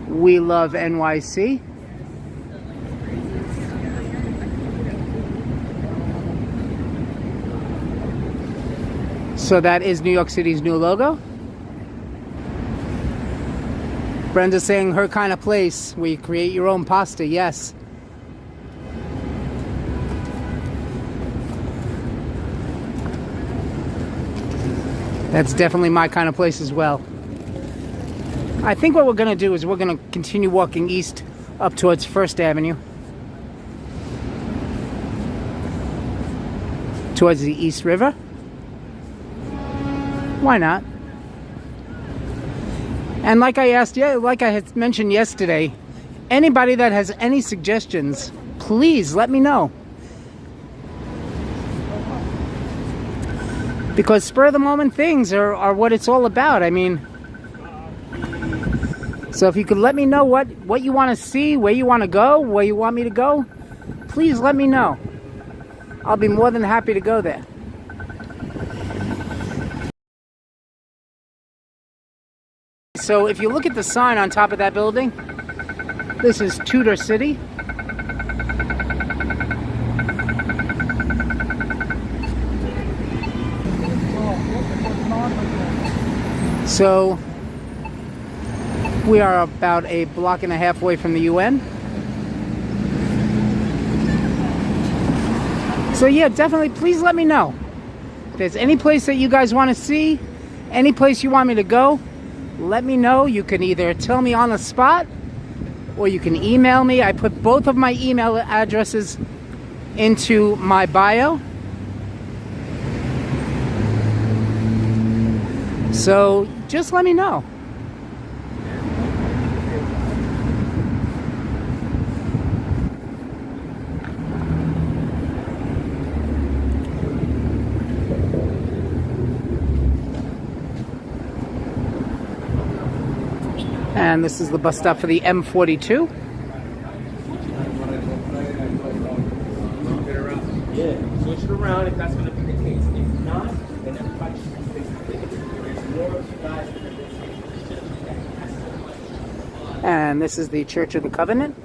We Love NYC. So that is New York City's new logo. Brenda's saying her kind of place where you create your own pasta. Yes. That's definitely my kind of place as well. I think what we're going to do is we're going to continue walking east up towards First Avenue. Towards the East River. Why not? And like I had mentioned yesterday, anybody that has any suggestions, please let me know. Because spur of the moment things are what it's all about. I mean, so if you could let me know what you want to see, where you want to go, where you want me to go, please let me know. I'll be more than happy to go there. So if you look at the sign on top of that building, this is Tudor City. So we are about a block and a half away from the UN. So yeah, definitely please let me know. If there's any place that you guys want to see, any place you want me to go, let me know. You can either tell me on the spot or you can email me. I put both of my email addresses into my bio. So just let me know. And this is the bus stop for the M42. Yeah, switch it around if that's going to be the case. If not, then everybody should be thinking there's more of you guys than there is. And this is the Church of the Covenant.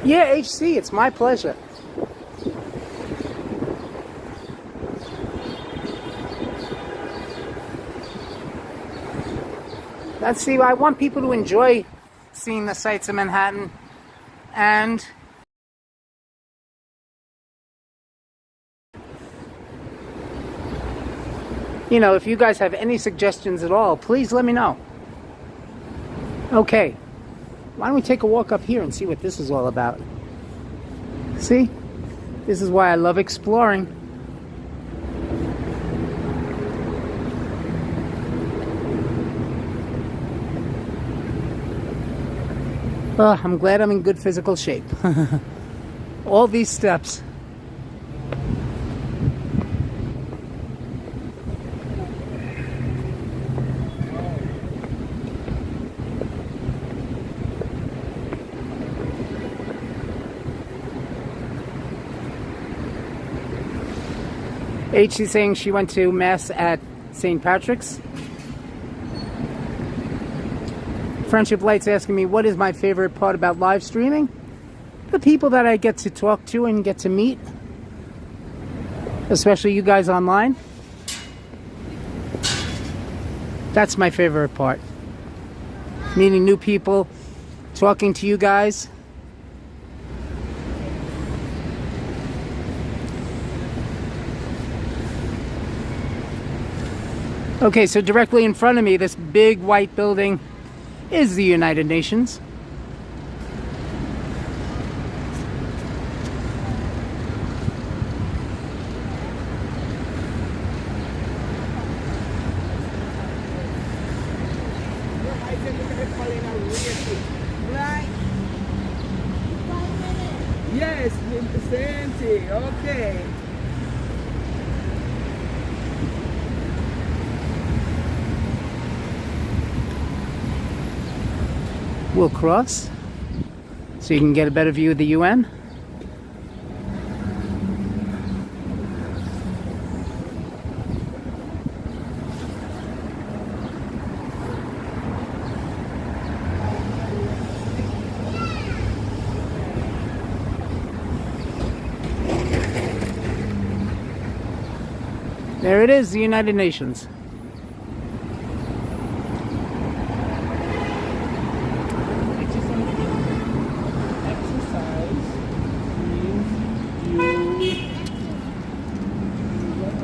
Yeah, HC, it's my pleasure. See, I want people to enjoy seeing the sights of Manhattan, and you know, if you guys have any suggestions at all, please let me know. Okay, why don't we take a walk up here and see what this is all about? See, this is why I love exploring. Oh, I'm glad I'm in good physical shape. All these steps. H is saying she went to Mass at St. Patrick's. Friendship Light's asking me, what is my favorite part about live streaming? The people that I get to talk to and get to meet. Especially you guys online. That's my favorite part. Meeting new people, talking to you guys. Okay, so directly in front of me, this big white building is the United Nations. Yes, Santi. Okay. We'll cross. so you can get a better view of the UN. There it is, the United Nations. Exercise means you run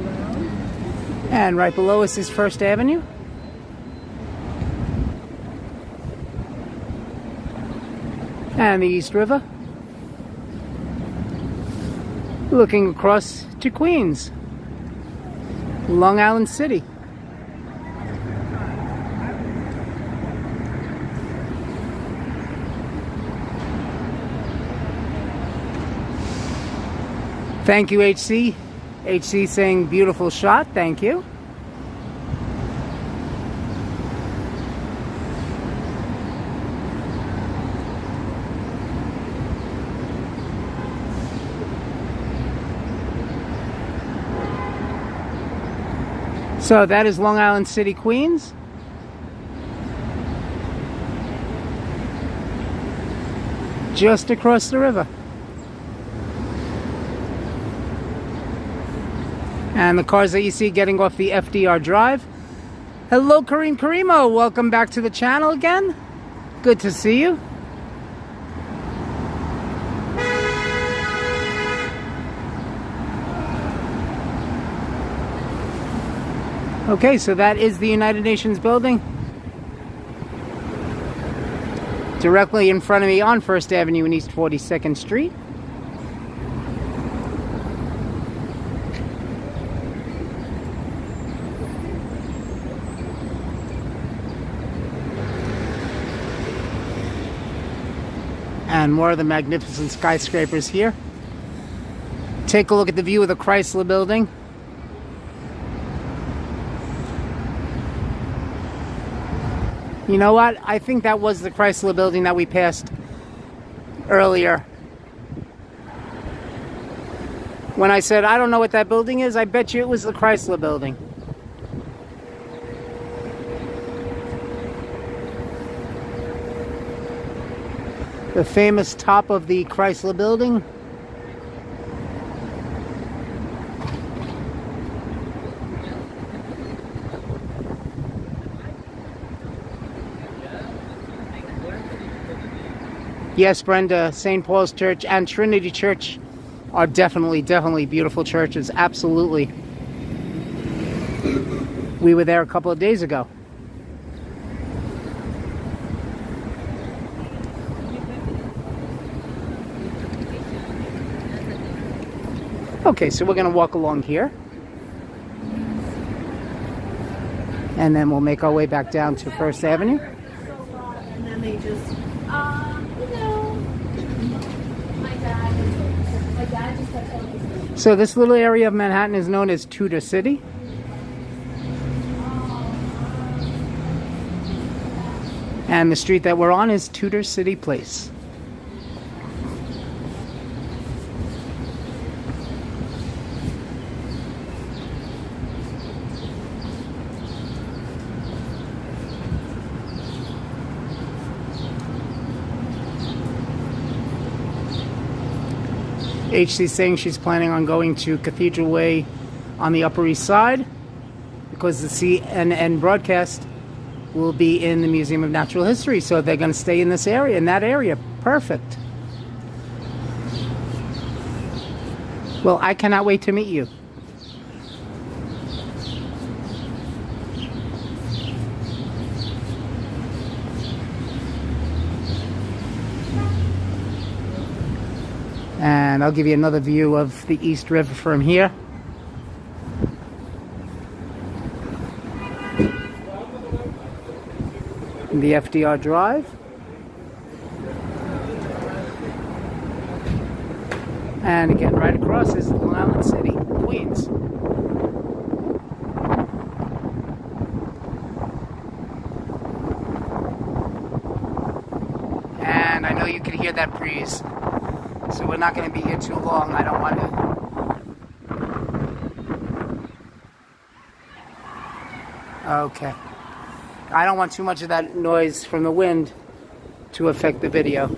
around. And right below us is First Avenue. And the East River. Looking across to Queens, Long Island City. Thank you, HC. HC saying beautiful shot. Thank you. So that is Long Island City, Queens. Just across the river. And the cars that you see getting off the FDR Drive. Hello, Kareem Karimo. Welcome back to the channel again. Good to see you. Okay, so that is the United Nations building. Directly in front of me on First Avenue and East 42nd Street. And more of the magnificent skyscrapers here. Take a look at the view of the Chrysler building. You know what? I think that was the Chrysler building that we passed earlier. When I said, I don't know what that building is, I bet you it was the Chrysler building. The famous top of the Chrysler building. Yes, Brenda, St. Paul's Church and Trinity Church are definitely beautiful churches. Absolutely. We were there a couple of days ago. Okay, so we're going to walk along here. And then we'll make our way back down to First Avenue. And then they just, you know, my dad just kept telling me. So this little area of Manhattan is known as Tudor City. And the street that we're on is Tudor City Place. HC's saying she's planning on going to Cathedral Way on the Upper East Side because the CNN broadcast will be in the Museum of Natural History, so they're going to stay in this area, in that area. Perfect. Well, I cannot wait to meet you. And I'll give you another view of the East River from here. The FDR Drive. And again, right across is Long Island City, Queens. And I know you could hear that breeze. So we're not going to be here too long. I don't want to... Okay. I don't want too much of that noise from the wind to affect the video.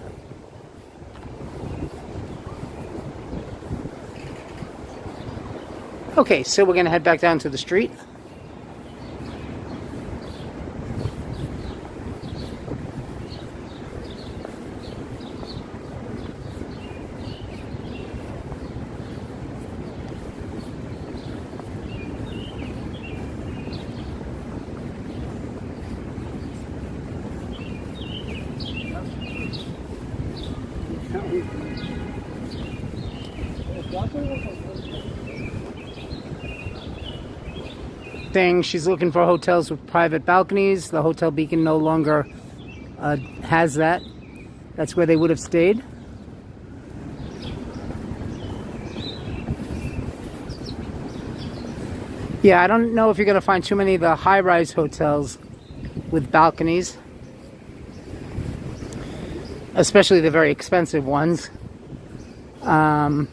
Okay, so we're going to head back down to the street. She's looking for hotels with private balconies. The Hotel Beacon no longer has that. That's where they would have stayed. Yeah, I don't know if you're going to find too many of the high-rise hotels with balconies, especially the very expensive ones. That's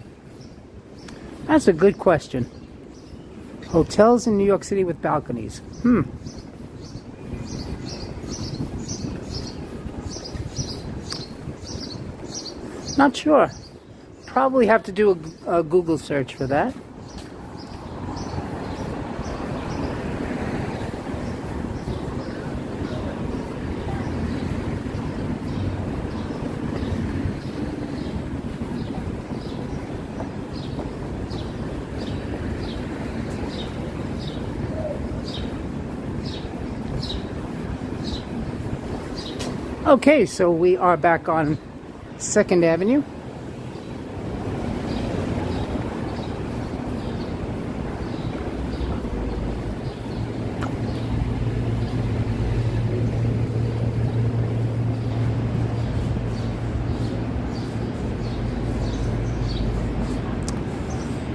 a good question. Hotels in New York City with balconies. Not sure. Probably have to do a Google search for that. Okay, so we are back on 2nd Avenue.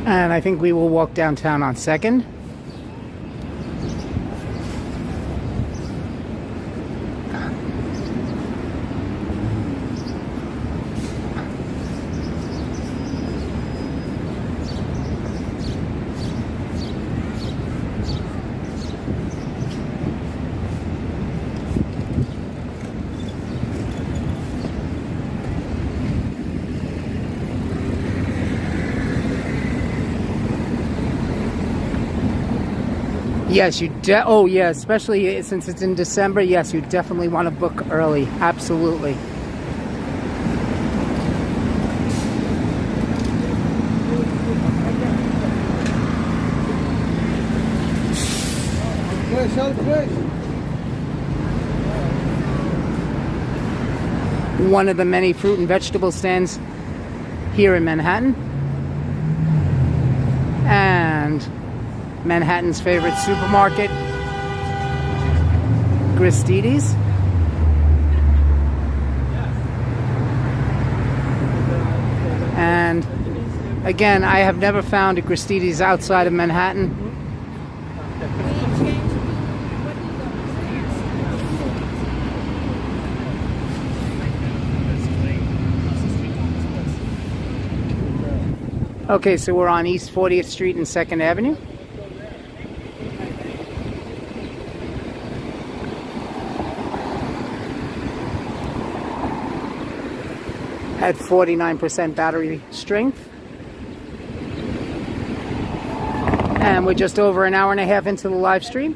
And I think we will walk downtown on 2nd. Yes, oh yeah, especially since it's in December. Yes, you definitely want to book early. Absolutely. One of the many fruit and vegetable stands here in Manhattan. And Manhattan's favorite supermarket, Gristedes. And again, I have never found a Gristedes outside of Manhattan. Okay, so we're on East 40th Street and 2nd Avenue. At 49% battery strength. And we're just over an hour and a half into the live stream.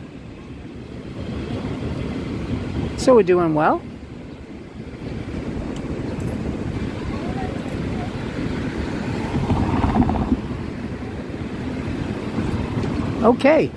So we're doing well. Okay.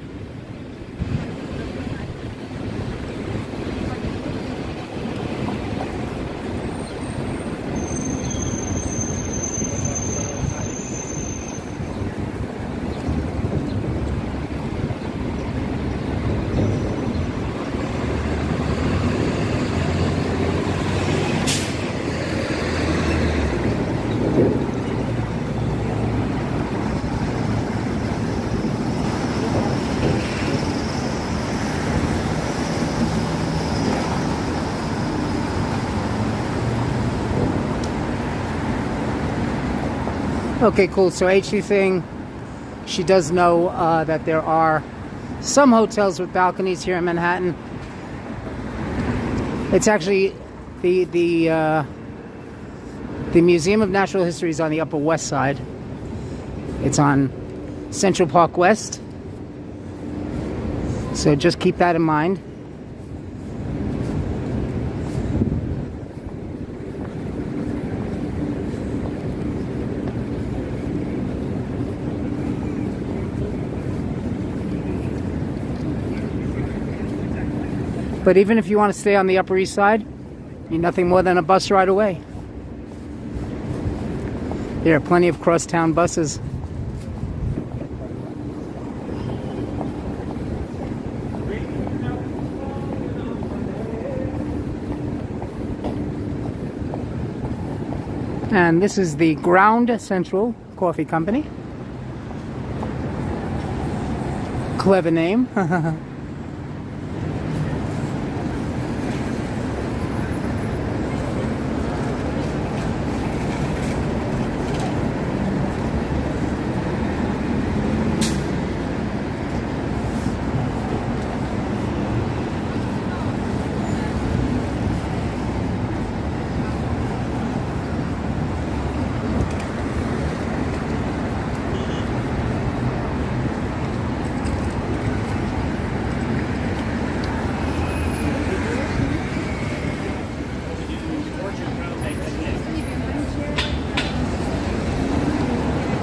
Okay, cool. So HC thing, she does know that there are some hotels with balconies here in Manhattan. It's actually the Museum of Natural History is on the Upper West Side. It's on Central Park West. So just keep that in mind. But even if you want to stay on the Upper East Side, you're nothing more than a bus ride away. There are plenty of crosstown buses. And this is the Ground Central Coffee Company. Clever name.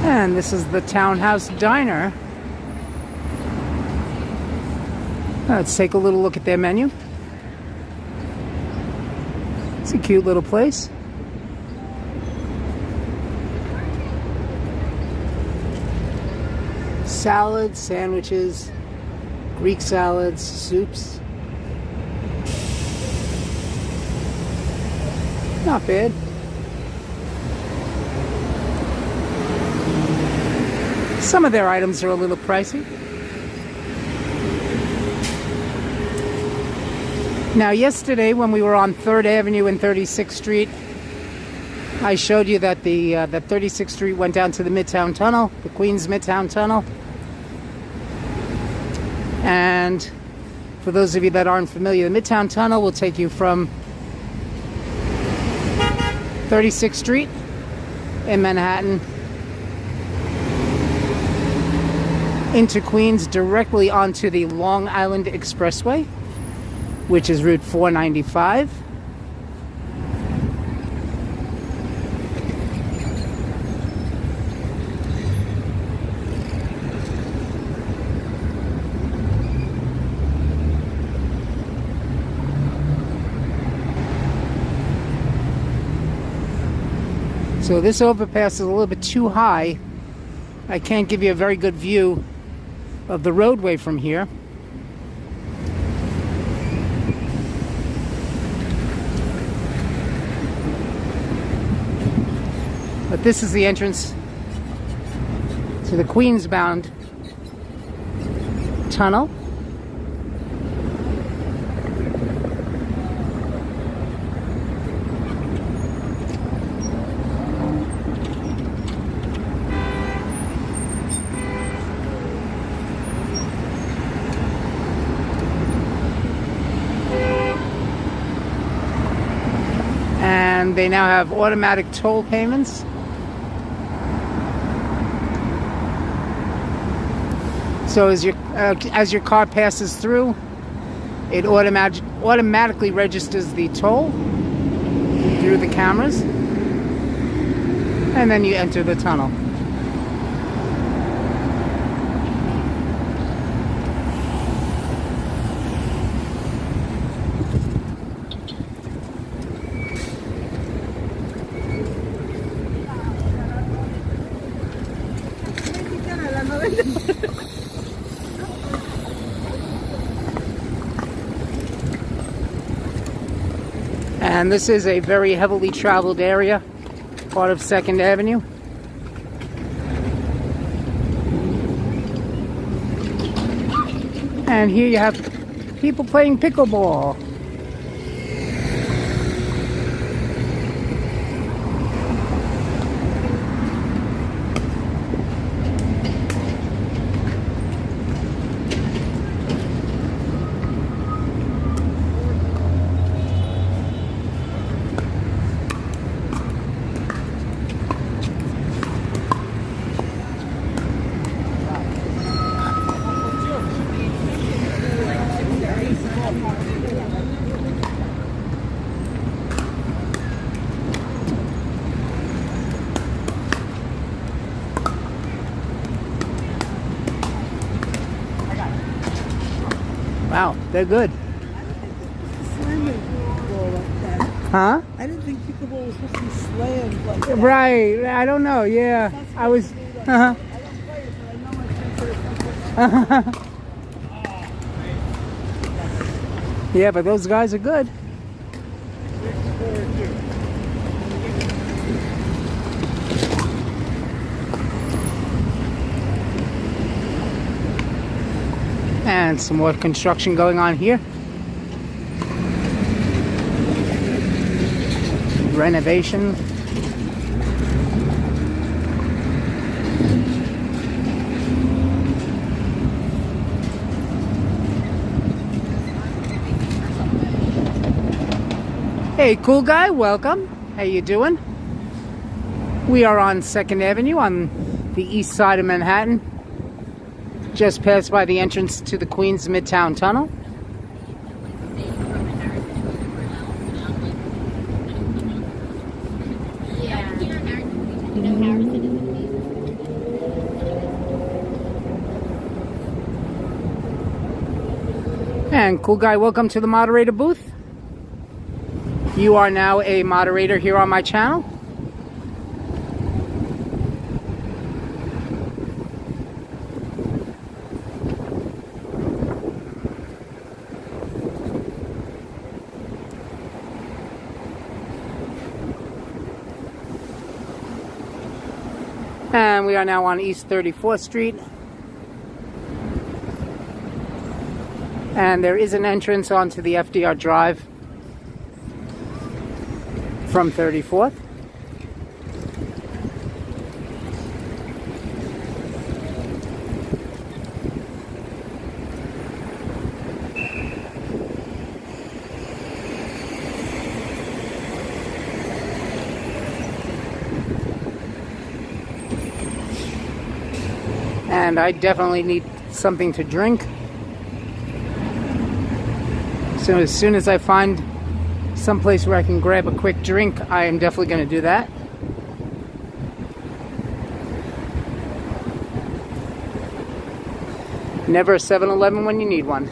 And this is the Townhouse Diner. Let's take a little look at their menu. It's a cute little place. Salads, sandwiches, Greek salads, soups. Not bad. Some of their items are a little pricey. Now, yesterday when we were on 3rd Avenue and 36th Street, I showed you that that 36th Street went down to the Midtown Tunnel, the Queens Midtown Tunnel. And for those of you that aren't familiar, the Midtown Tunnel will take you from 36th Street in Manhattan into Queens directly onto the Long Island Expressway, which is Route 495. So this overpass is a little bit too high. I can't give you a very good view of the roadway from here. But this is the entrance to the Queens-bound tunnel. And they now have automatic toll payments. So as your car passes through, it automatically registers the toll through the cameras, and then you enter the tunnel. And this is a very heavily traveled area, part of 2nd Avenue. And here you have people playing pickleball. They're good. Slamming pickleball like that. Huh? I didn't think pickleball was supposed to be slammed like that. Right. I don't know. Yeah. I was. I don't play it, but I know my friends are something. Yeah, but those guys are good. And some more construction going on here. Renovation. Hey, cool guy, welcome. How you doing? We are on 2nd Avenue on the east side of Manhattan. Just passed by the entrance to the Queens Midtown Tunnel. And cool guy, welcome to the moderator booth. You are now a moderator here on my channel. And we are now on East 34th Street. And there is an entrance onto the FDR Drive from 34th. And I definitely need something to drink. So as soon as I find someplace where I can grab a quick drink, I am definitely going to do that. Never a 7-Eleven when you need one.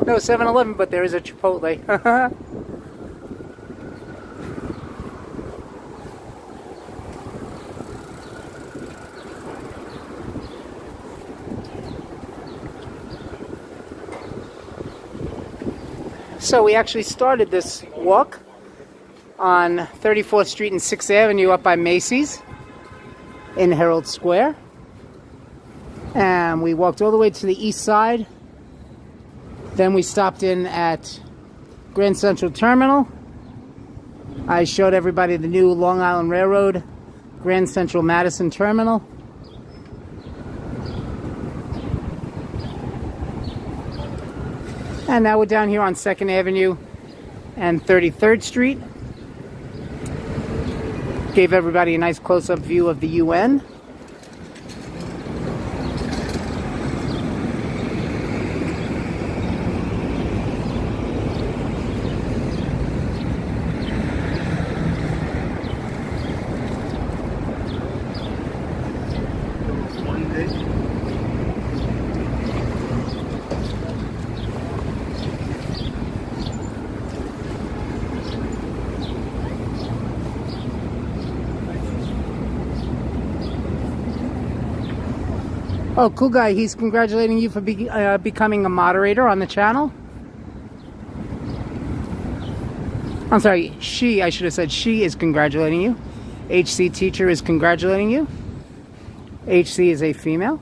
No 7-Eleven, but there is a Chipotle. So we actually started this walk on 34th Street and 6th Avenue up by Macy's in Herald Square. And we walked all the way to the east side. Then we stopped in at Grand Central Terminal. I showed everybody the new Long Island Railroad Grand Central Madison Terminal. And now we're down here on 2nd Avenue and 33rd Street. Gave everybody a nice close-up view of the UN. Oh, cool guy. He's congratulating you for becoming a moderator on the channel. I'm sorry, I should have said she is congratulating you. HC teacher is congratulating you. HC is a female.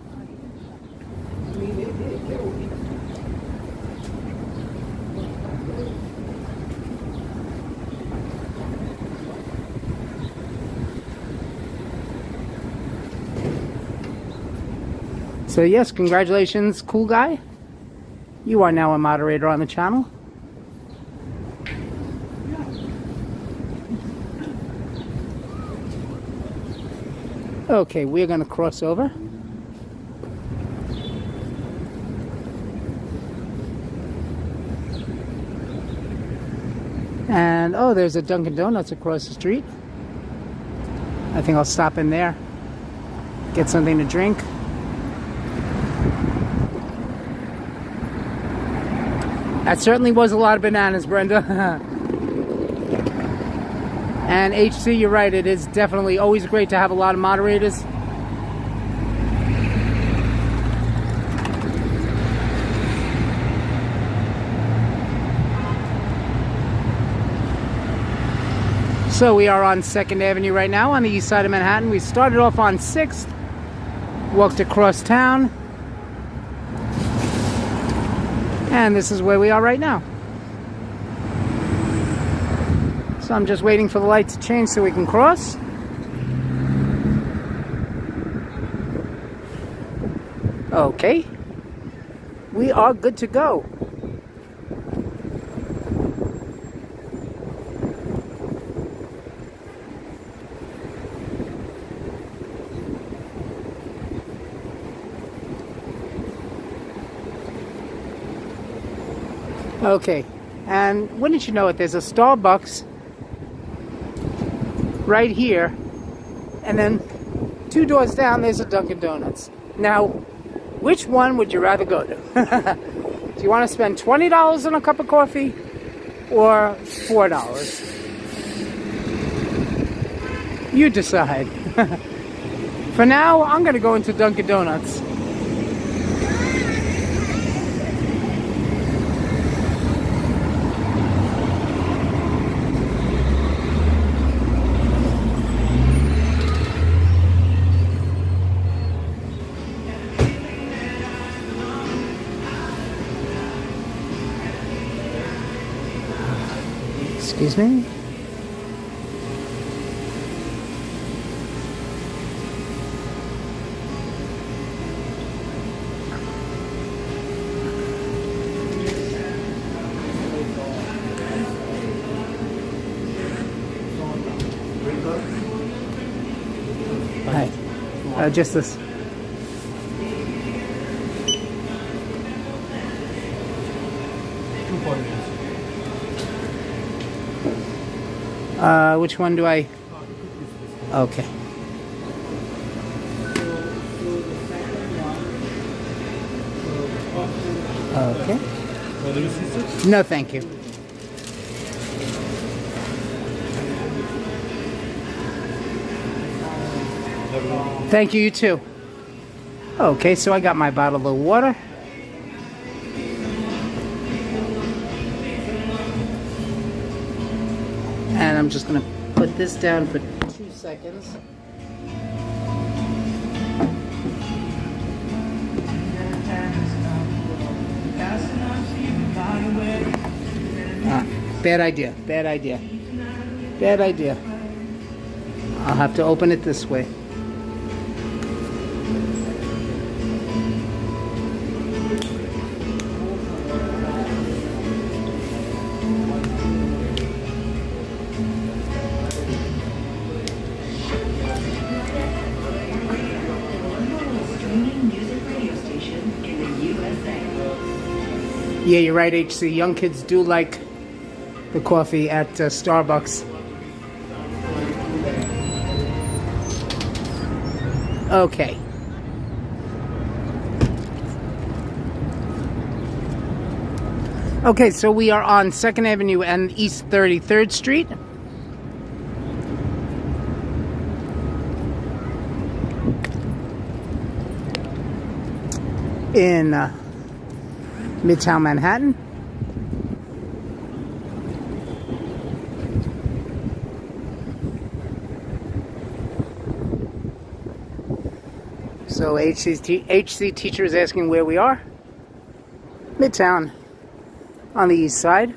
So yes, congratulations, cool guy. You are now a moderator on the channel. Okay, we're going to cross over. And oh, there's a Dunkin' Donuts across the street. I think I'll stop in there, get something to drink. That certainly was a lot of bananas, Brenda. And HC, you're right, it is definitely always great to have a lot of moderators. So we are on 2nd Avenue right now on the east side of Manhattan. We started off on 6th, walked across town, and this is where we are right now. So I'm just waiting for the light to change so we can cross. Okay, we are good to go. Okay, and wouldn't you know it, there's a Starbucks right here, and then 2 doors down there's a Dunkin' Donuts. Now, which one would you rather go to? Do you want to spend $20 on a cup of coffee or $4? You decide. For now, I'm going to go into Dunkin' Donuts. Excuse me? Hi. Just this. Which one do I? Okay. Okay. No, thank you. Thank you, you too. Okay, so I got my bottle of water. And I'm just going to put this down for 2 seconds. Bad idea, bad idea. Bad idea. I'll have to open it this way. Yeah, you're right, HC. Young kids do like the coffee at Starbucks. Okay. Okay, so we are on 2nd Avenue and East 33rd Street. In Midtown Manhattan. So HC teacher is asking where we are. Midtown on the east side.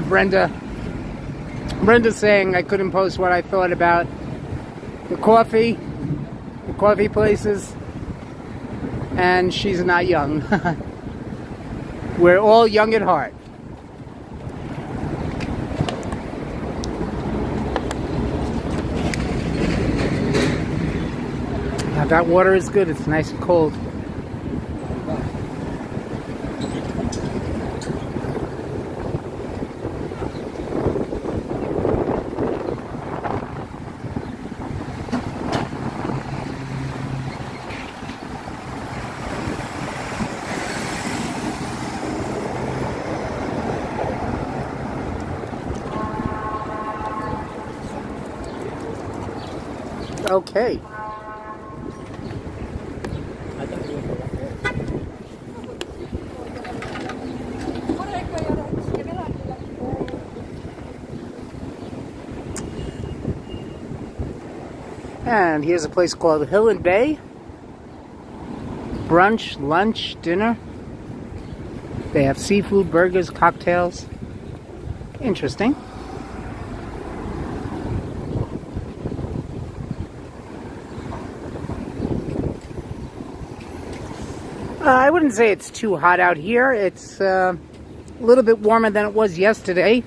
Brenda's saying I couldn't post what I thought about the coffee places, and she's not young. We're all young at heart. I have That water is good. It's nice and cold. Okay. And here's a place called Hill and Bay. Brunch, lunch, dinner. They have seafood, burgers, cocktails. Interesting. I wouldn't say it's too hot out here. It's a little bit warmer than it was yesterday.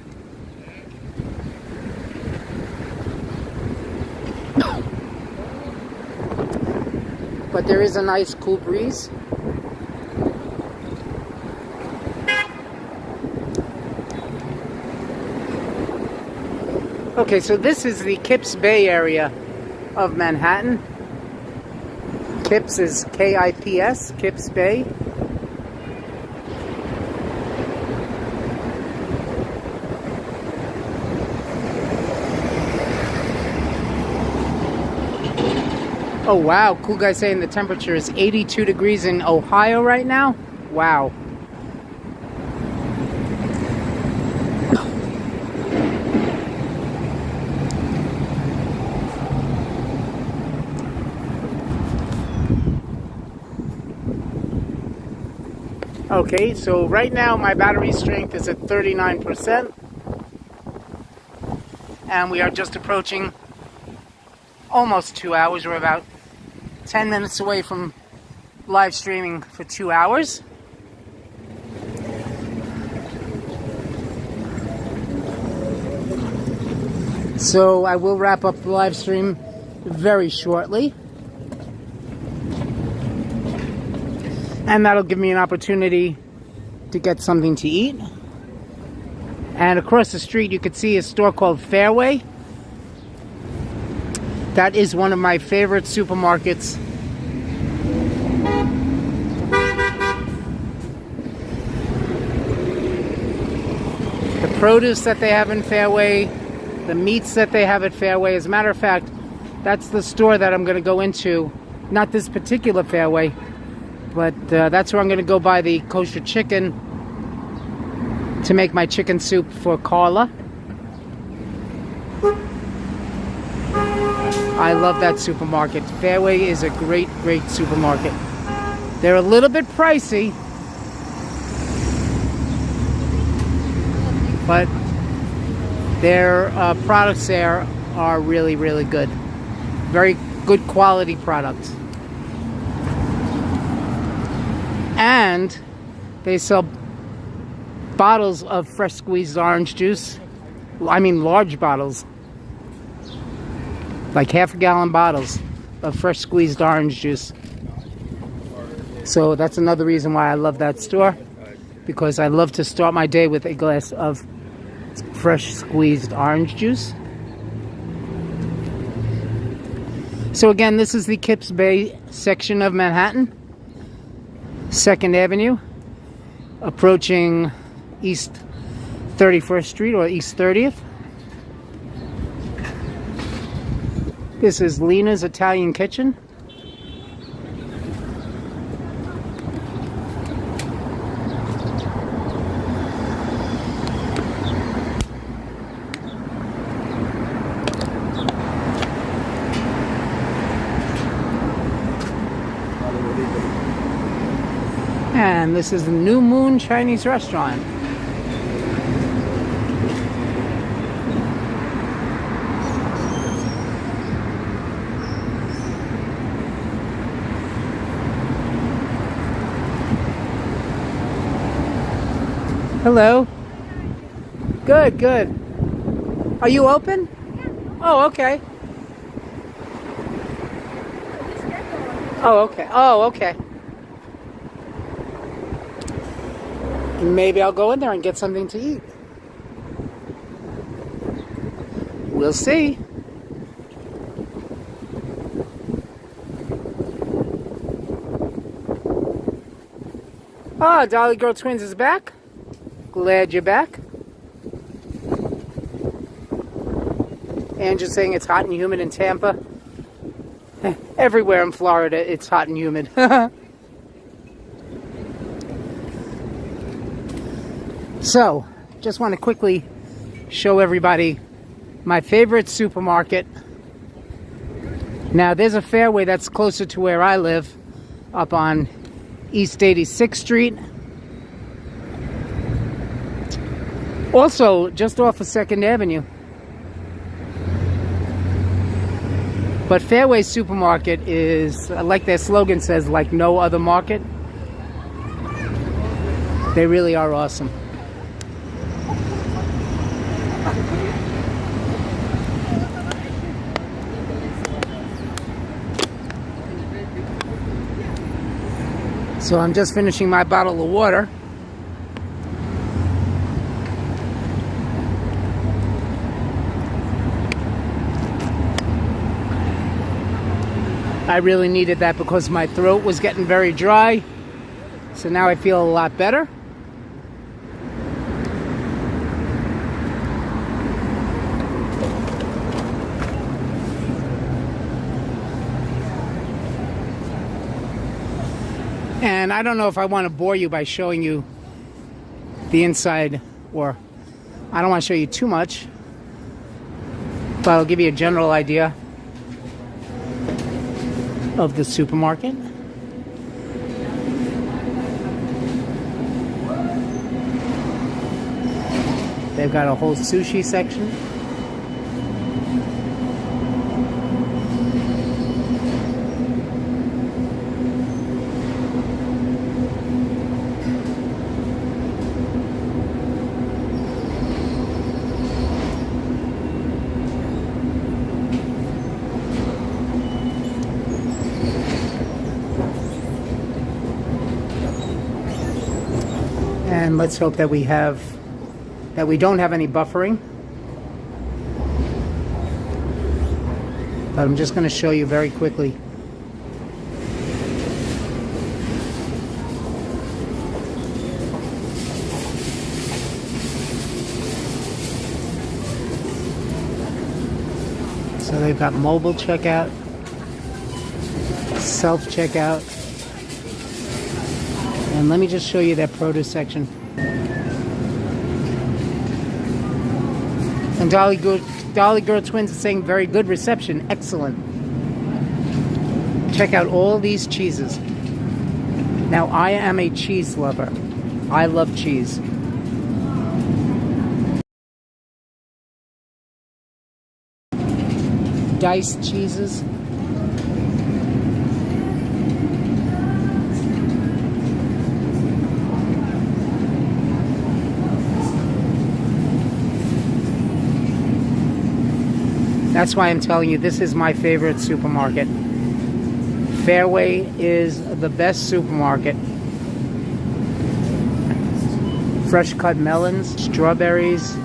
But there is a nice cool breeze. Okay, so this is the Kips Bay area of Manhattan. Kips is K-I-P-S, Kips Bay. Oh wow, cool guy saying the temperature is 82 degrees in Ohio right now. Wow. Okay, so right now my battery strength is at 39%. And we are just approaching almost 2 hours. We're about 10 minutes away from live streaming for 2 hours. So I will wrap up the live stream very shortly. And that'll give me an opportunity to get something to eat. And across the street you could see a store called Fairway. That is one of my favorite supermarkets. The produce that they have in Fairway, the meats that they have at Fairway. As a matter of fact, that's the store that I'm going to go into. Not this particular Fairway, but that's where I'm going to go buy the kosher chicken to make my chicken soup for Carla. I love that supermarket. Fairway is a great, great supermarket. They're a little bit pricey, but their products there are really, really good. Very good quality products. And they sell bottles of fresh squeezed orange juice. I mean large bottles. Like half-a-gallon bottles of fresh squeezed orange juice. So that's another reason why I love that store. Because I love to start my day with a glass of fresh squeezed orange juice. So again, this is the Kips Bay section of Manhattan. 2nd Avenue. Approaching East 31st Street or East 30th. This is Lena's Italian Kitchen. And this is the New Moon Chinese Restaurant. Hello. Good, good. Are you open? Oh, okay. Oh, okay. Oh, okay. Maybe I'll go in there and get something to eat. We'll see. Ah, Dolly Girl Twins is back. Glad you're back. Andrew's saying it's hot and humid in Tampa. Everywhere in Florida, it's hot and humid. So, just want to quickly show everybody my favorite supermarket. Now, there's a Fairway that's closer to where I live, up on East 86th Street. Also, just off of 2nd Avenue. But Fairway Supermarket is, like their slogan says, like no other market. They really are awesome. So I'm just finishing my bottle of water. I really needed that because my throat was getting very dry. So now I feel a lot better. And I don't know if I want to bore you by showing you the inside, or I don't want to show you too much, but I'll give you a general idea of the supermarket. They've got a whole sushi section. And let's hope that we don't have any buffering. But I'm just going to show you very quickly. So they've got mobile checkout, self-checkout. And let me just show you that produce section. And Dolly Girl Twins is saying very good reception. Excellent. Check out all these cheeses. Now, I am a cheese lover. I love cheese. Diced cheeses. That's why I'm telling you, this is my favorite supermarket. Fairway is the best supermarket. Fresh cut melons, strawberries.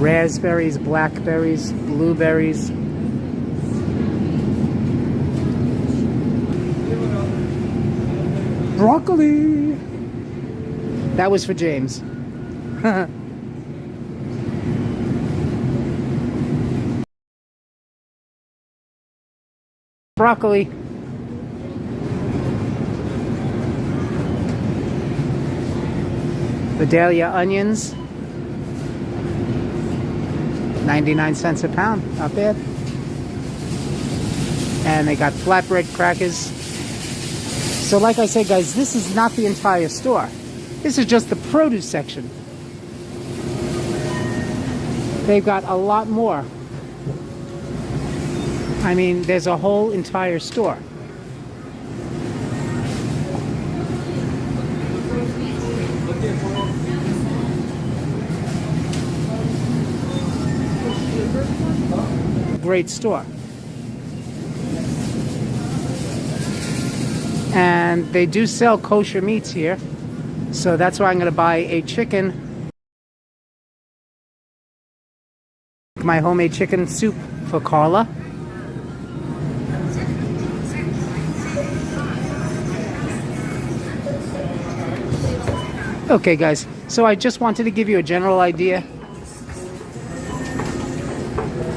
Raspberries, blackberries, blueberries. Broccoli. That was for James. Broccoli. Vidalia onions. 99 cents a pound. Not bad. And they got flatbread crackers. So like I said, guys, this is not the entire store. This is just the produce section. They've got a lot more. I mean, there's a whole entire store. Great store. And they do sell kosher meats here. So that's why I'm going to buy a chicken. My homemade chicken soup for Carla. Okay guys, so I just wanted to give you a general idea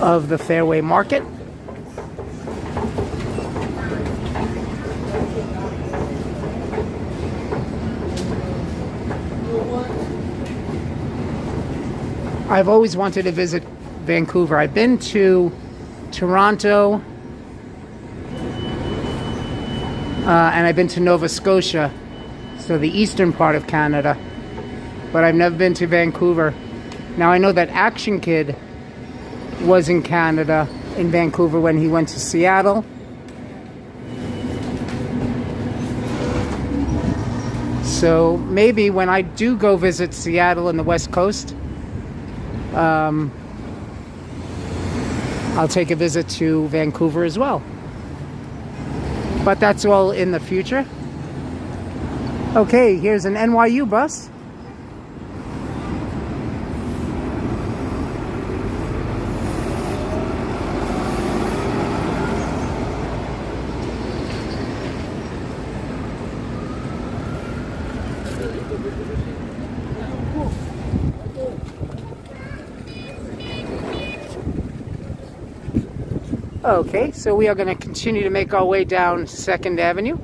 of the Fairway Market. I've always wanted to visit Vancouver. I've been to Toronto and I've been to Nova Scotia, so the eastern part of Canada, but I've never been to Vancouver. Now I know that Action Kid was in Canada, in Vancouver, when he went to Seattle. So maybe when I do go visit Seattle and the West Coast, I'll take a visit to Vancouver as well. But that's all in the future. Okay, here's an NYU bus. Okay, so we are going to continue to make our way down 2nd Avenue.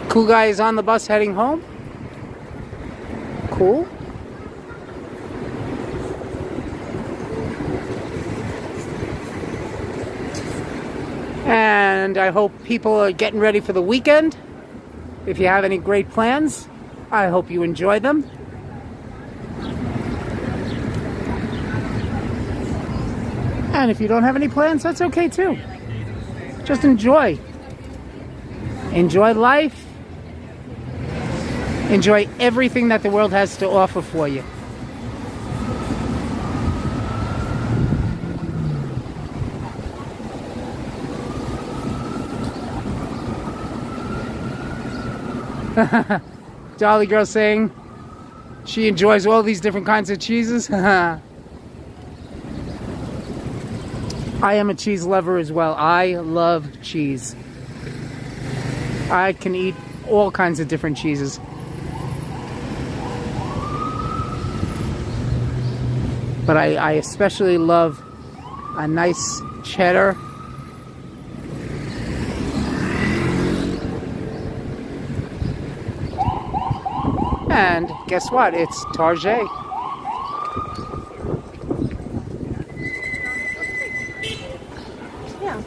Cool guy is on the bus heading home. Cool. And I hope people are getting ready for the weekend. If you have any great plans, I hope you enjoy them. And if you don't have any plans, that's okay too. Just enjoy. Enjoy life. Enjoy everything that the world has to offer for you. Dolly girl saying she enjoys all these different kinds of cheeses. I am a cheese lover as well. I love cheese. I can eat all kinds of different cheeses. But I especially love a nice cheddar. And guess what? It's Target. Yeah.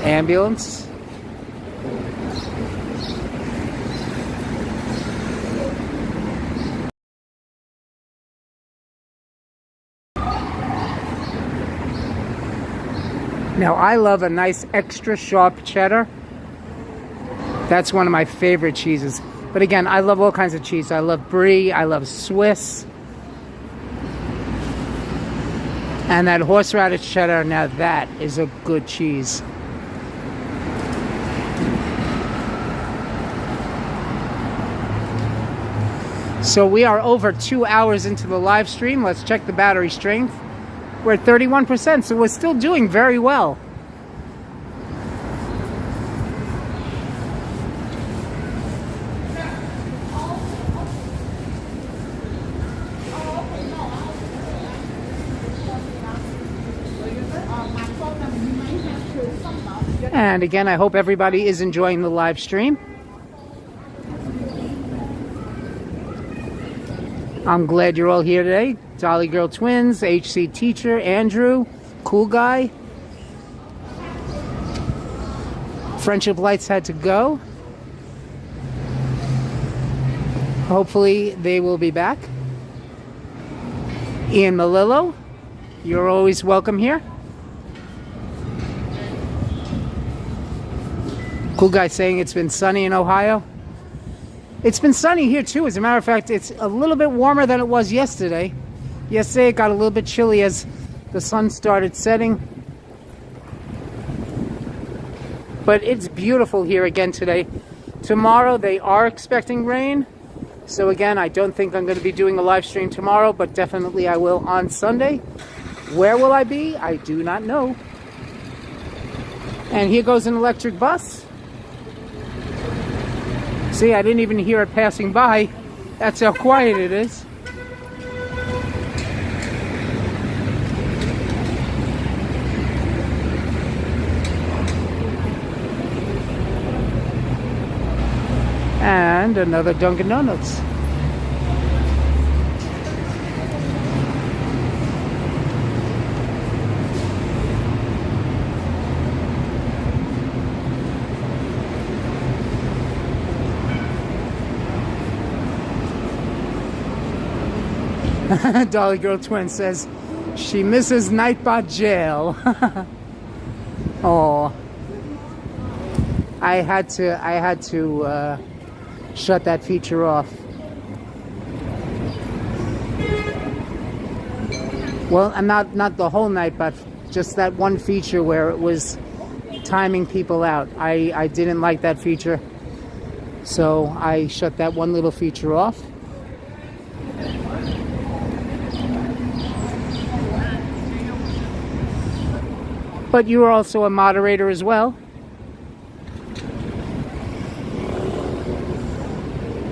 Ambulance. Now, I love a nice extra sharp cheddar. That's one of my favorite cheeses. But again, I love all kinds of cheese. I love brie, I love Swiss. And that horseradish cheddar, now that is a good cheese. So we are over 2 hours into the live stream. Let's check the battery strength. We're at 31%, so we're still doing very well. And again, I hope everybody is enjoying the live stream. I'm glad you're all here today. Dolly Girl Twins, HC Teacher, Andrew, Cool Guy. Friendship lights had to go. Hopefully they will be back. Ian Malillo, you're always welcome here. Cool guy saying it's been sunny in Ohio. It's been sunny here too. As a matter of fact, it's a little bit warmer than it was yesterday. Yesterday it got a little bit chilly as the sun started setting. But it's beautiful here again today. Tomorrow they are expecting rain. So again, I don't think I'm going to be doing a live stream tomorrow, but definitely I will on Sunday. Where will I be? I do not know. And here goes an electric bus. See, I didn't even hear it passing by. That's how quiet it is. And another Dunkin' Donuts. Dolly Girl Twin says she misses Nightbot jail. Oh, I had to shut that feature off. Well, and not the whole night, but just that one feature where it was timing people out. I didn't like that feature, so I shut that one little feature off. But you are also a moderator as well.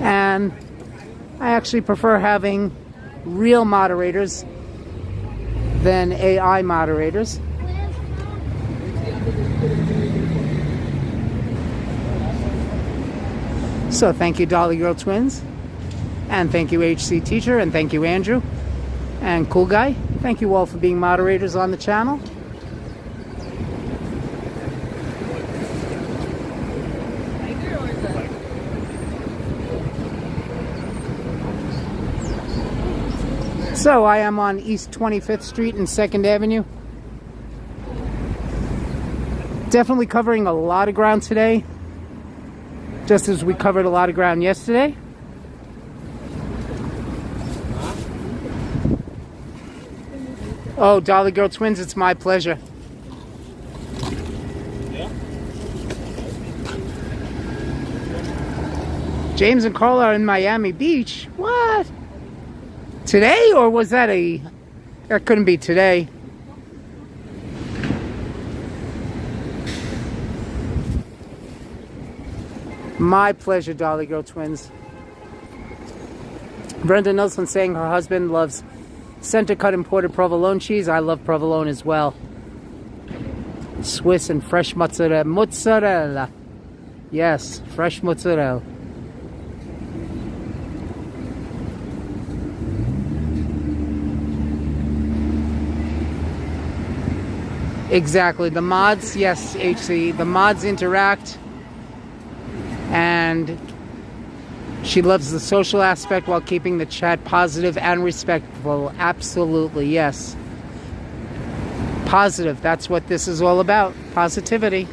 And I actually prefer having real moderators than AI moderators. So thank you, Dolly Girl Twins. And thank you, HC Teacher. And thank you, Andrew. And Cool Guy. Thank you all for being moderators on the channel. So I am on East 25th Street and 2nd Avenue. Definitely covering a lot of ground today, just as we covered a lot of ground yesterday. Oh, Dolly Girl Twins, it's my pleasure. James and Carla are in Miami Beach. What? Today, or was that that couldn't be today. My pleasure, Dolly Girl Twins. Brenda Nelson saying her husband loves center cut imported provolone cheese. I love provolone as well. Swiss and fresh mozzarella. Mozzarella. Yes, fresh mozzarella. Exactly. The mods, yes, HC. The mods interact. And she loves the social aspect while keeping the chat positive and respectful. Absolutely, yes. Positive. That's what this is all about. Positivity.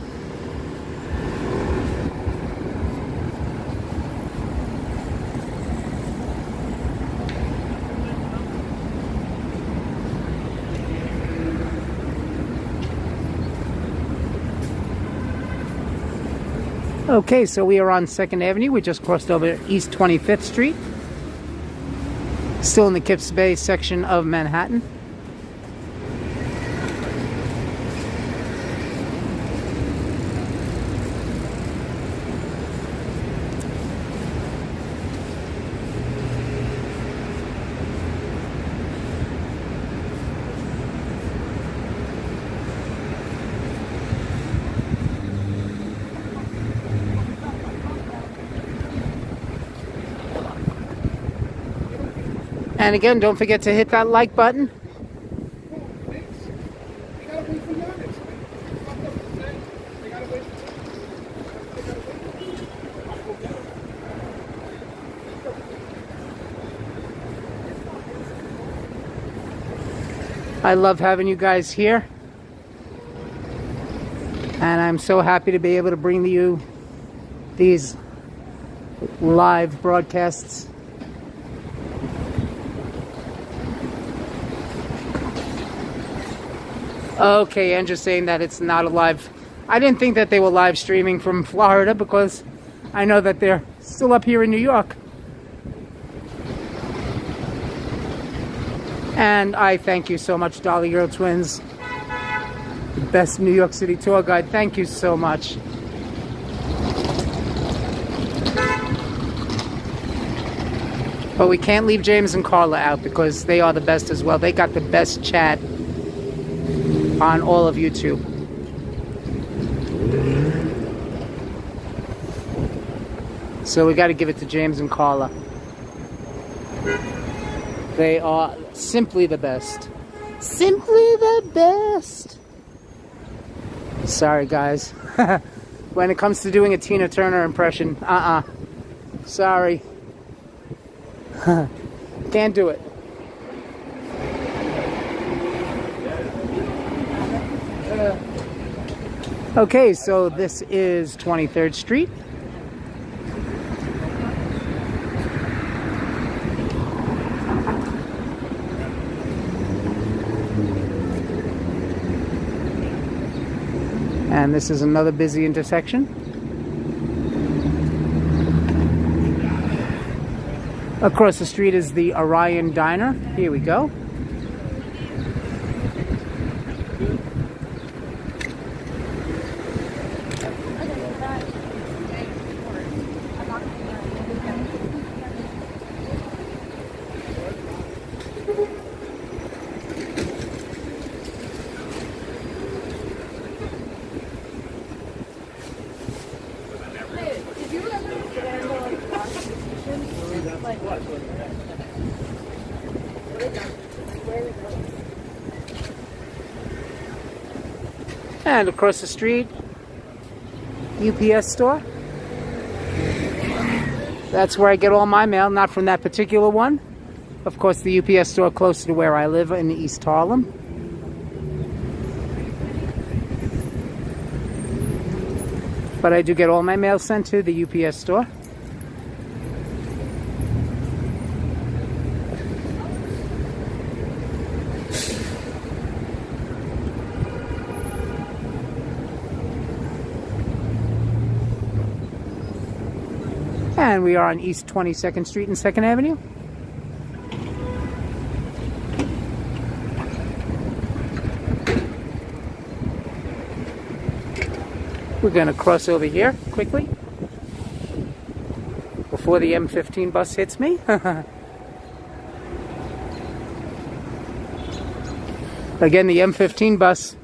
Okay, so we are on 2nd Avenue. We just crossed over East 25th Street. Still in the Kips Bay section of Manhattan. And again, don't forget to hit that like button. I love having you guys here. And I'm so happy to be able to bring you these live broadcasts. Okay, Andrew's saying that it's not a live. I didn't think that they were live streaming from Florida because I know that they're still up here in New York. And I thank you so much, Dolly Girl Twins. The best New York City tour guide. Thank you so much. But we can't leave James and Carla out because they are the best as well. They got the best chat on all of YouTube. So we got to give it to James and Carla. They are simply the best. Simply the best. Sorry, guys. When it comes to doing a Tina Turner impression, sorry. Can't do it. Okay, so this is 23rd Street. And this is another busy intersection. Across the street is the Orion Diner. Here we go. And across the street, UPS store. That's where I get all my mail, not from that particular one. Of course, the UPS store closer to where I live in East Harlem. But I do get all my mail sent to the UPS store. And we are on East 22nd Street and 2nd Avenue. We're going to cross over here quickly before the M15 bus hits me. Again, the M15 bus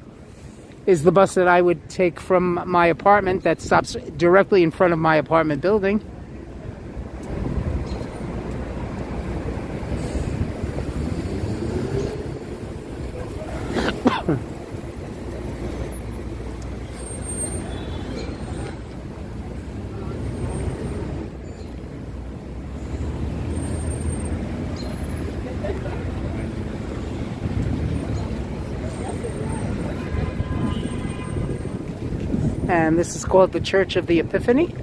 is the bus that I would take from my apartment that stops directly in front of my apartment building. And this is called the Church of the Epiphany.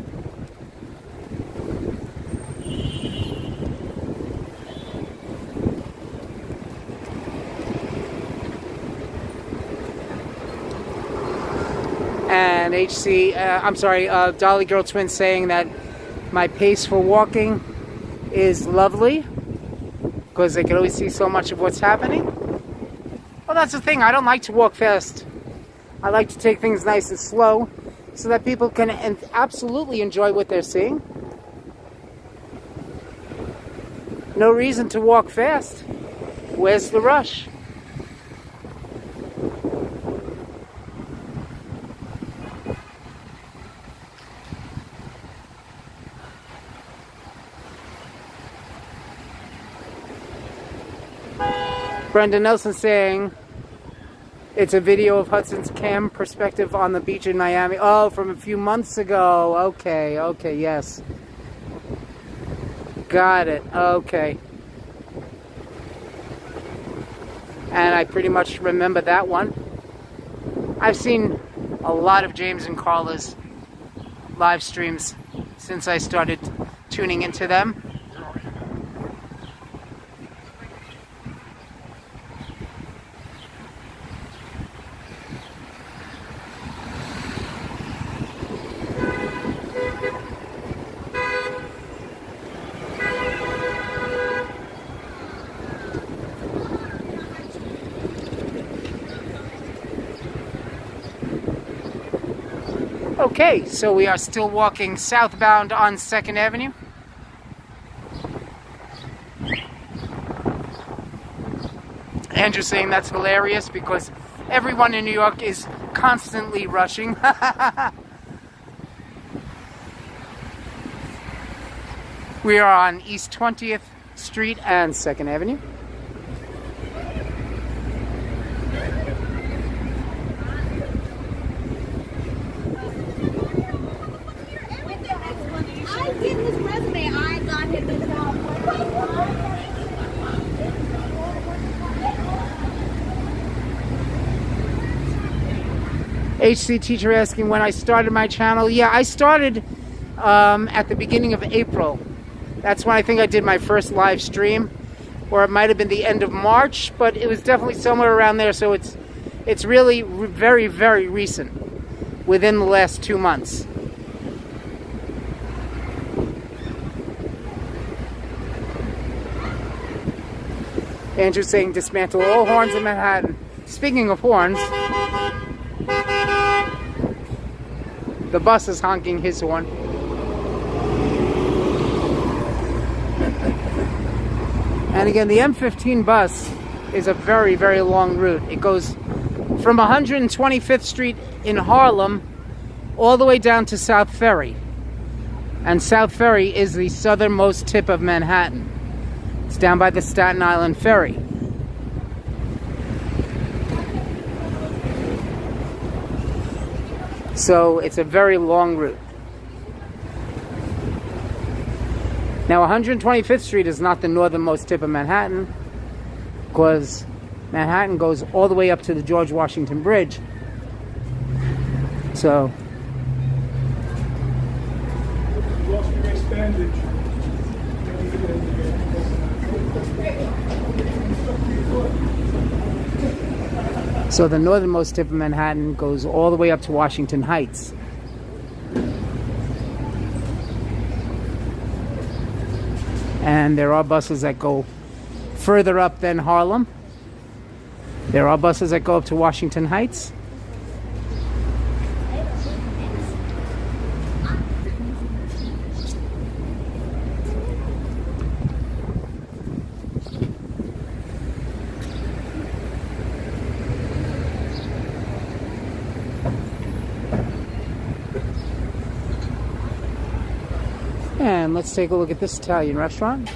And Dolly Girl Twin saying that my pace for walking is lovely because they can always see so much of what's happening. Well, that's the thing. I don't like to walk fast. I like to take things nice and slow so that people can absolutely enjoy what they're seeing. No reason to walk fast. Where's the rush? Brenda Nelson saying it's a video of Hudson's cam perspective on the beach in Miami. Oh, from a few months ago. Okay, yes. Got it. Okay. and I pretty much remember that one. I've seen a lot of James and Carla's live streams since I started tuning into them. Okay, so we are still walking southbound on 2nd Avenue. Andrew's saying that's hilarious because everyone in New York is constantly rushing. We are on East 20th Street and 2nd Avenue. I did his resume. I got him the job. HC teacher asking when I started my channel. Yeah, I started at the beginning of April. That's when I think I did my first live stream, or it might have been the end of March, but it was definitely somewhere around there. So it's really very, very recent, within the last 2 months. Andrew's saying dismantle all horns in Manhattan. Speaking of horns, the bus is honking his horn. And again, the M15 bus is a very, very long route. It goes from 125th Street in Harlem all the way down to South Ferry. And South Ferry is the southernmost tip of Manhattan. It's down by the Staten Island Ferry. So it's a very long route. Now 125th Street is not the northernmost tip of Manhattan, because Manhattan goes all the way up to the George Washington Bridge. So the northernmost tip of Manhattan goes all the way up to Washington Heights. And there are buses that go further up than Harlem. There are buses that go up to Washington Heights. And let's take a look at this Italian restaurant.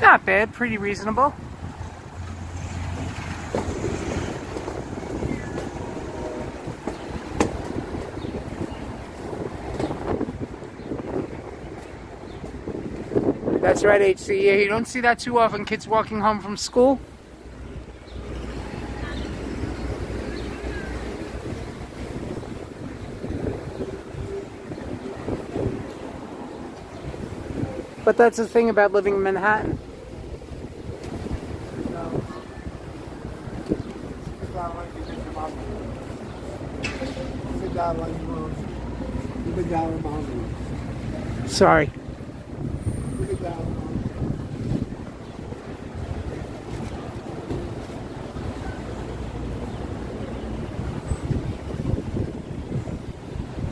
Not bad, pretty reasonable. That's right, HC. Yeah, you don't see that too often, kids walking home from school. But that's the thing about living in Manhattan. Sorry.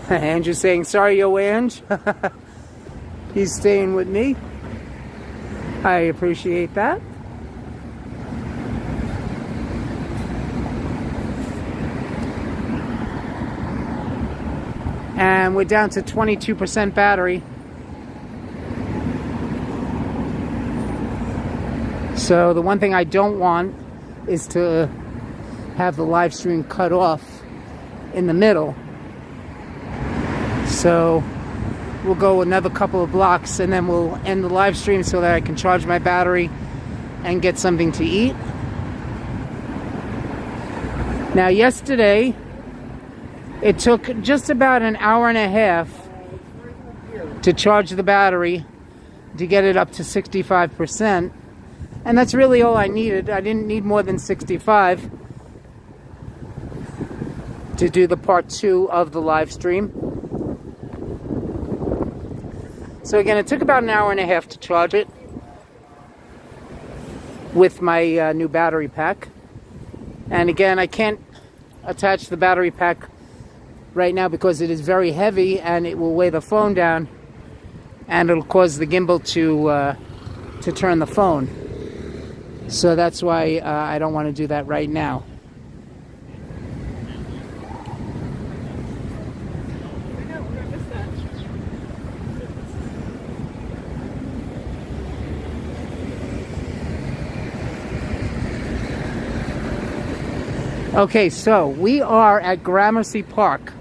Andrew's saying, sorry, yo, Ange. He's staying with me. I appreciate that. And we're down to 22% battery. So the one thing I don't want is to have the live stream cut off in the middle. So we'll go another couple of blocks and then we'll end the live stream so that I can charge my battery and get something to eat. Now yesterday, it took just about an hour and a half to charge the battery to get it up to 65%. And that's really all I needed. I didn't need more than 65 to do the part 2 of the live stream. So again, it took about an hour and a half to charge it with my new battery pack. And again, I can't attach the battery pack right now because it is very heavy and it will weigh the phone down and it'll cause the gimbal to turn the phone. So that's why I don't want to do that right now. Okay, so we are at Gramercy Park.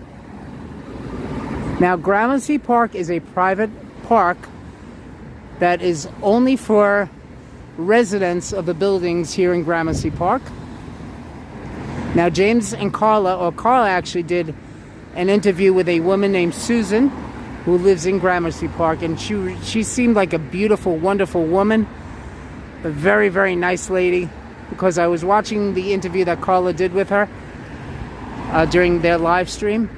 Now, Gramercy Park is a private park that is only for residents of the buildings here in Gramercy Park. Now, James and Carla actually did an interview with a woman named Susan who lives in Gramercy Park, and she seemed like a beautiful, wonderful woman, a very, very nice lady, because I was watching the interview that Carla did with her during their live stream.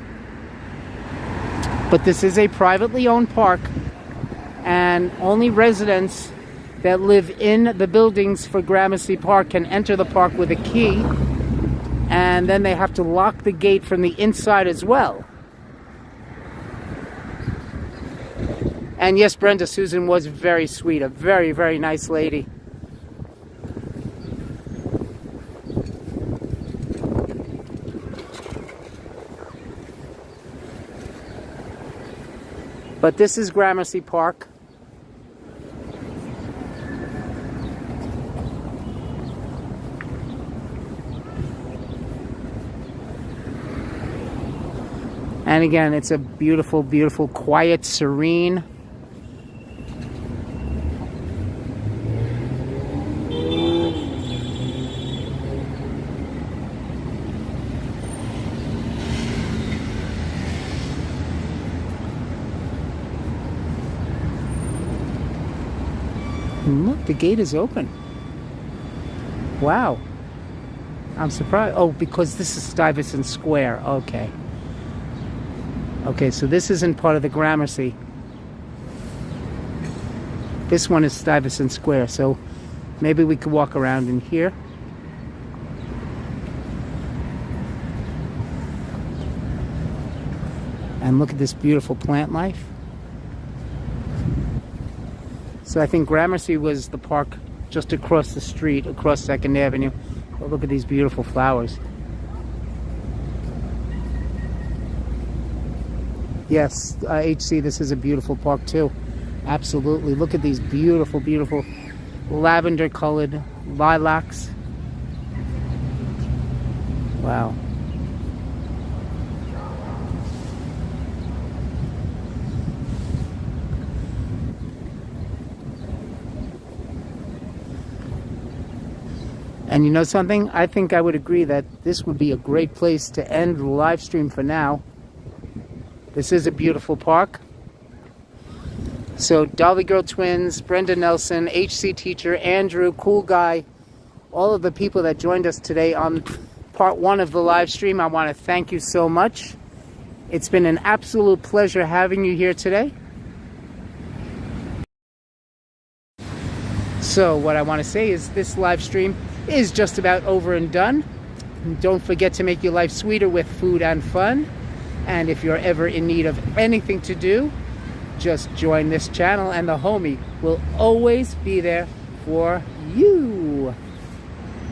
But this is a privately owned park, and only residents that live in the buildings for Gramercy Park can enter the park with a key, and then they have to lock the gate from the inside as well. And yes, Brenda, Susan was very sweet, a very, very nice lady. But this is Gramercy Park. And again, it's a beautiful, beautiful, quiet, serene. And look, the gate is open. Wow. I'm surprised. Oh, because this is Stuyvesant Square. Okay. Okay, so this isn't part of the Gramercy. This one is Stuyvesant Square, so maybe we could walk around in here. And look at this beautiful plant life. So I think Gramercy was the park just across the street, across 2nd Avenue. But look at these beautiful flowers. Yes, HC, this is a beautiful park too. Absolutely. Look at these beautiful, beautiful lavender-colored lilacs. Wow. And you know something? I think I would agree that this would be a great place to end the live stream for now. This is a beautiful park. So Dolly Girl Twins, Brenda Nelson, HC Teacher, Andrew, Cool Guy, all of the people that joined us today on part 1 of the live stream, I want to thank you so much. It's been an absolute pleasure having you here today. So what I want to say is this live stream is just about over and done. Don't forget to make your life sweeter with food and fun. And if you're ever in need of anything to do, just join this channel and the homie will always be there for you.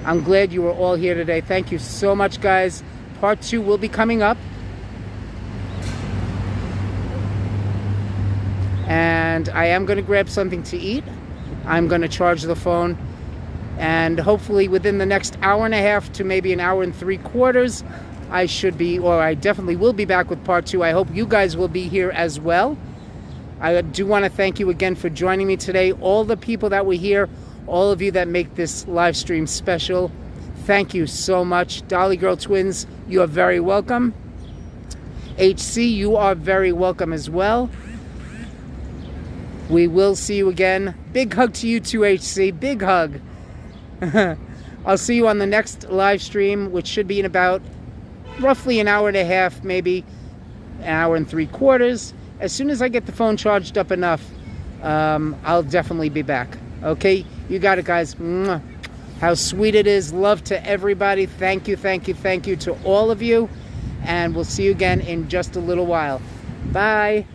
I'm glad you were all here today. Thank you so much, guys. Part 2 will be coming up. and I am going to grab something to eat. I'm going to charge the phone, and hopefully within the next hour and a half to maybe an hour and 3/4, I should be, or I definitely will be back with part 2. I hope you guys will be here as well. I do want to thank you again for joining me today. All the people that were here, all of you that make this live stream special, thank you so much. Dolly Girl Twins, you are very welcome. HC, you are very welcome as well. We will see you again. Big hug to you too, HC. Big hug. I'll see you on the next live stream, which should be in about roughly an hour and a half, maybe an hour and 3/4. As soon as I get the phone charged up enough, I'll definitely be back. Okay, you got it, guys. Mwah. How sweet it is. Love to everybody. Thank you, thank you, thank you to all of you. And we'll see you again in just a little while. Bye.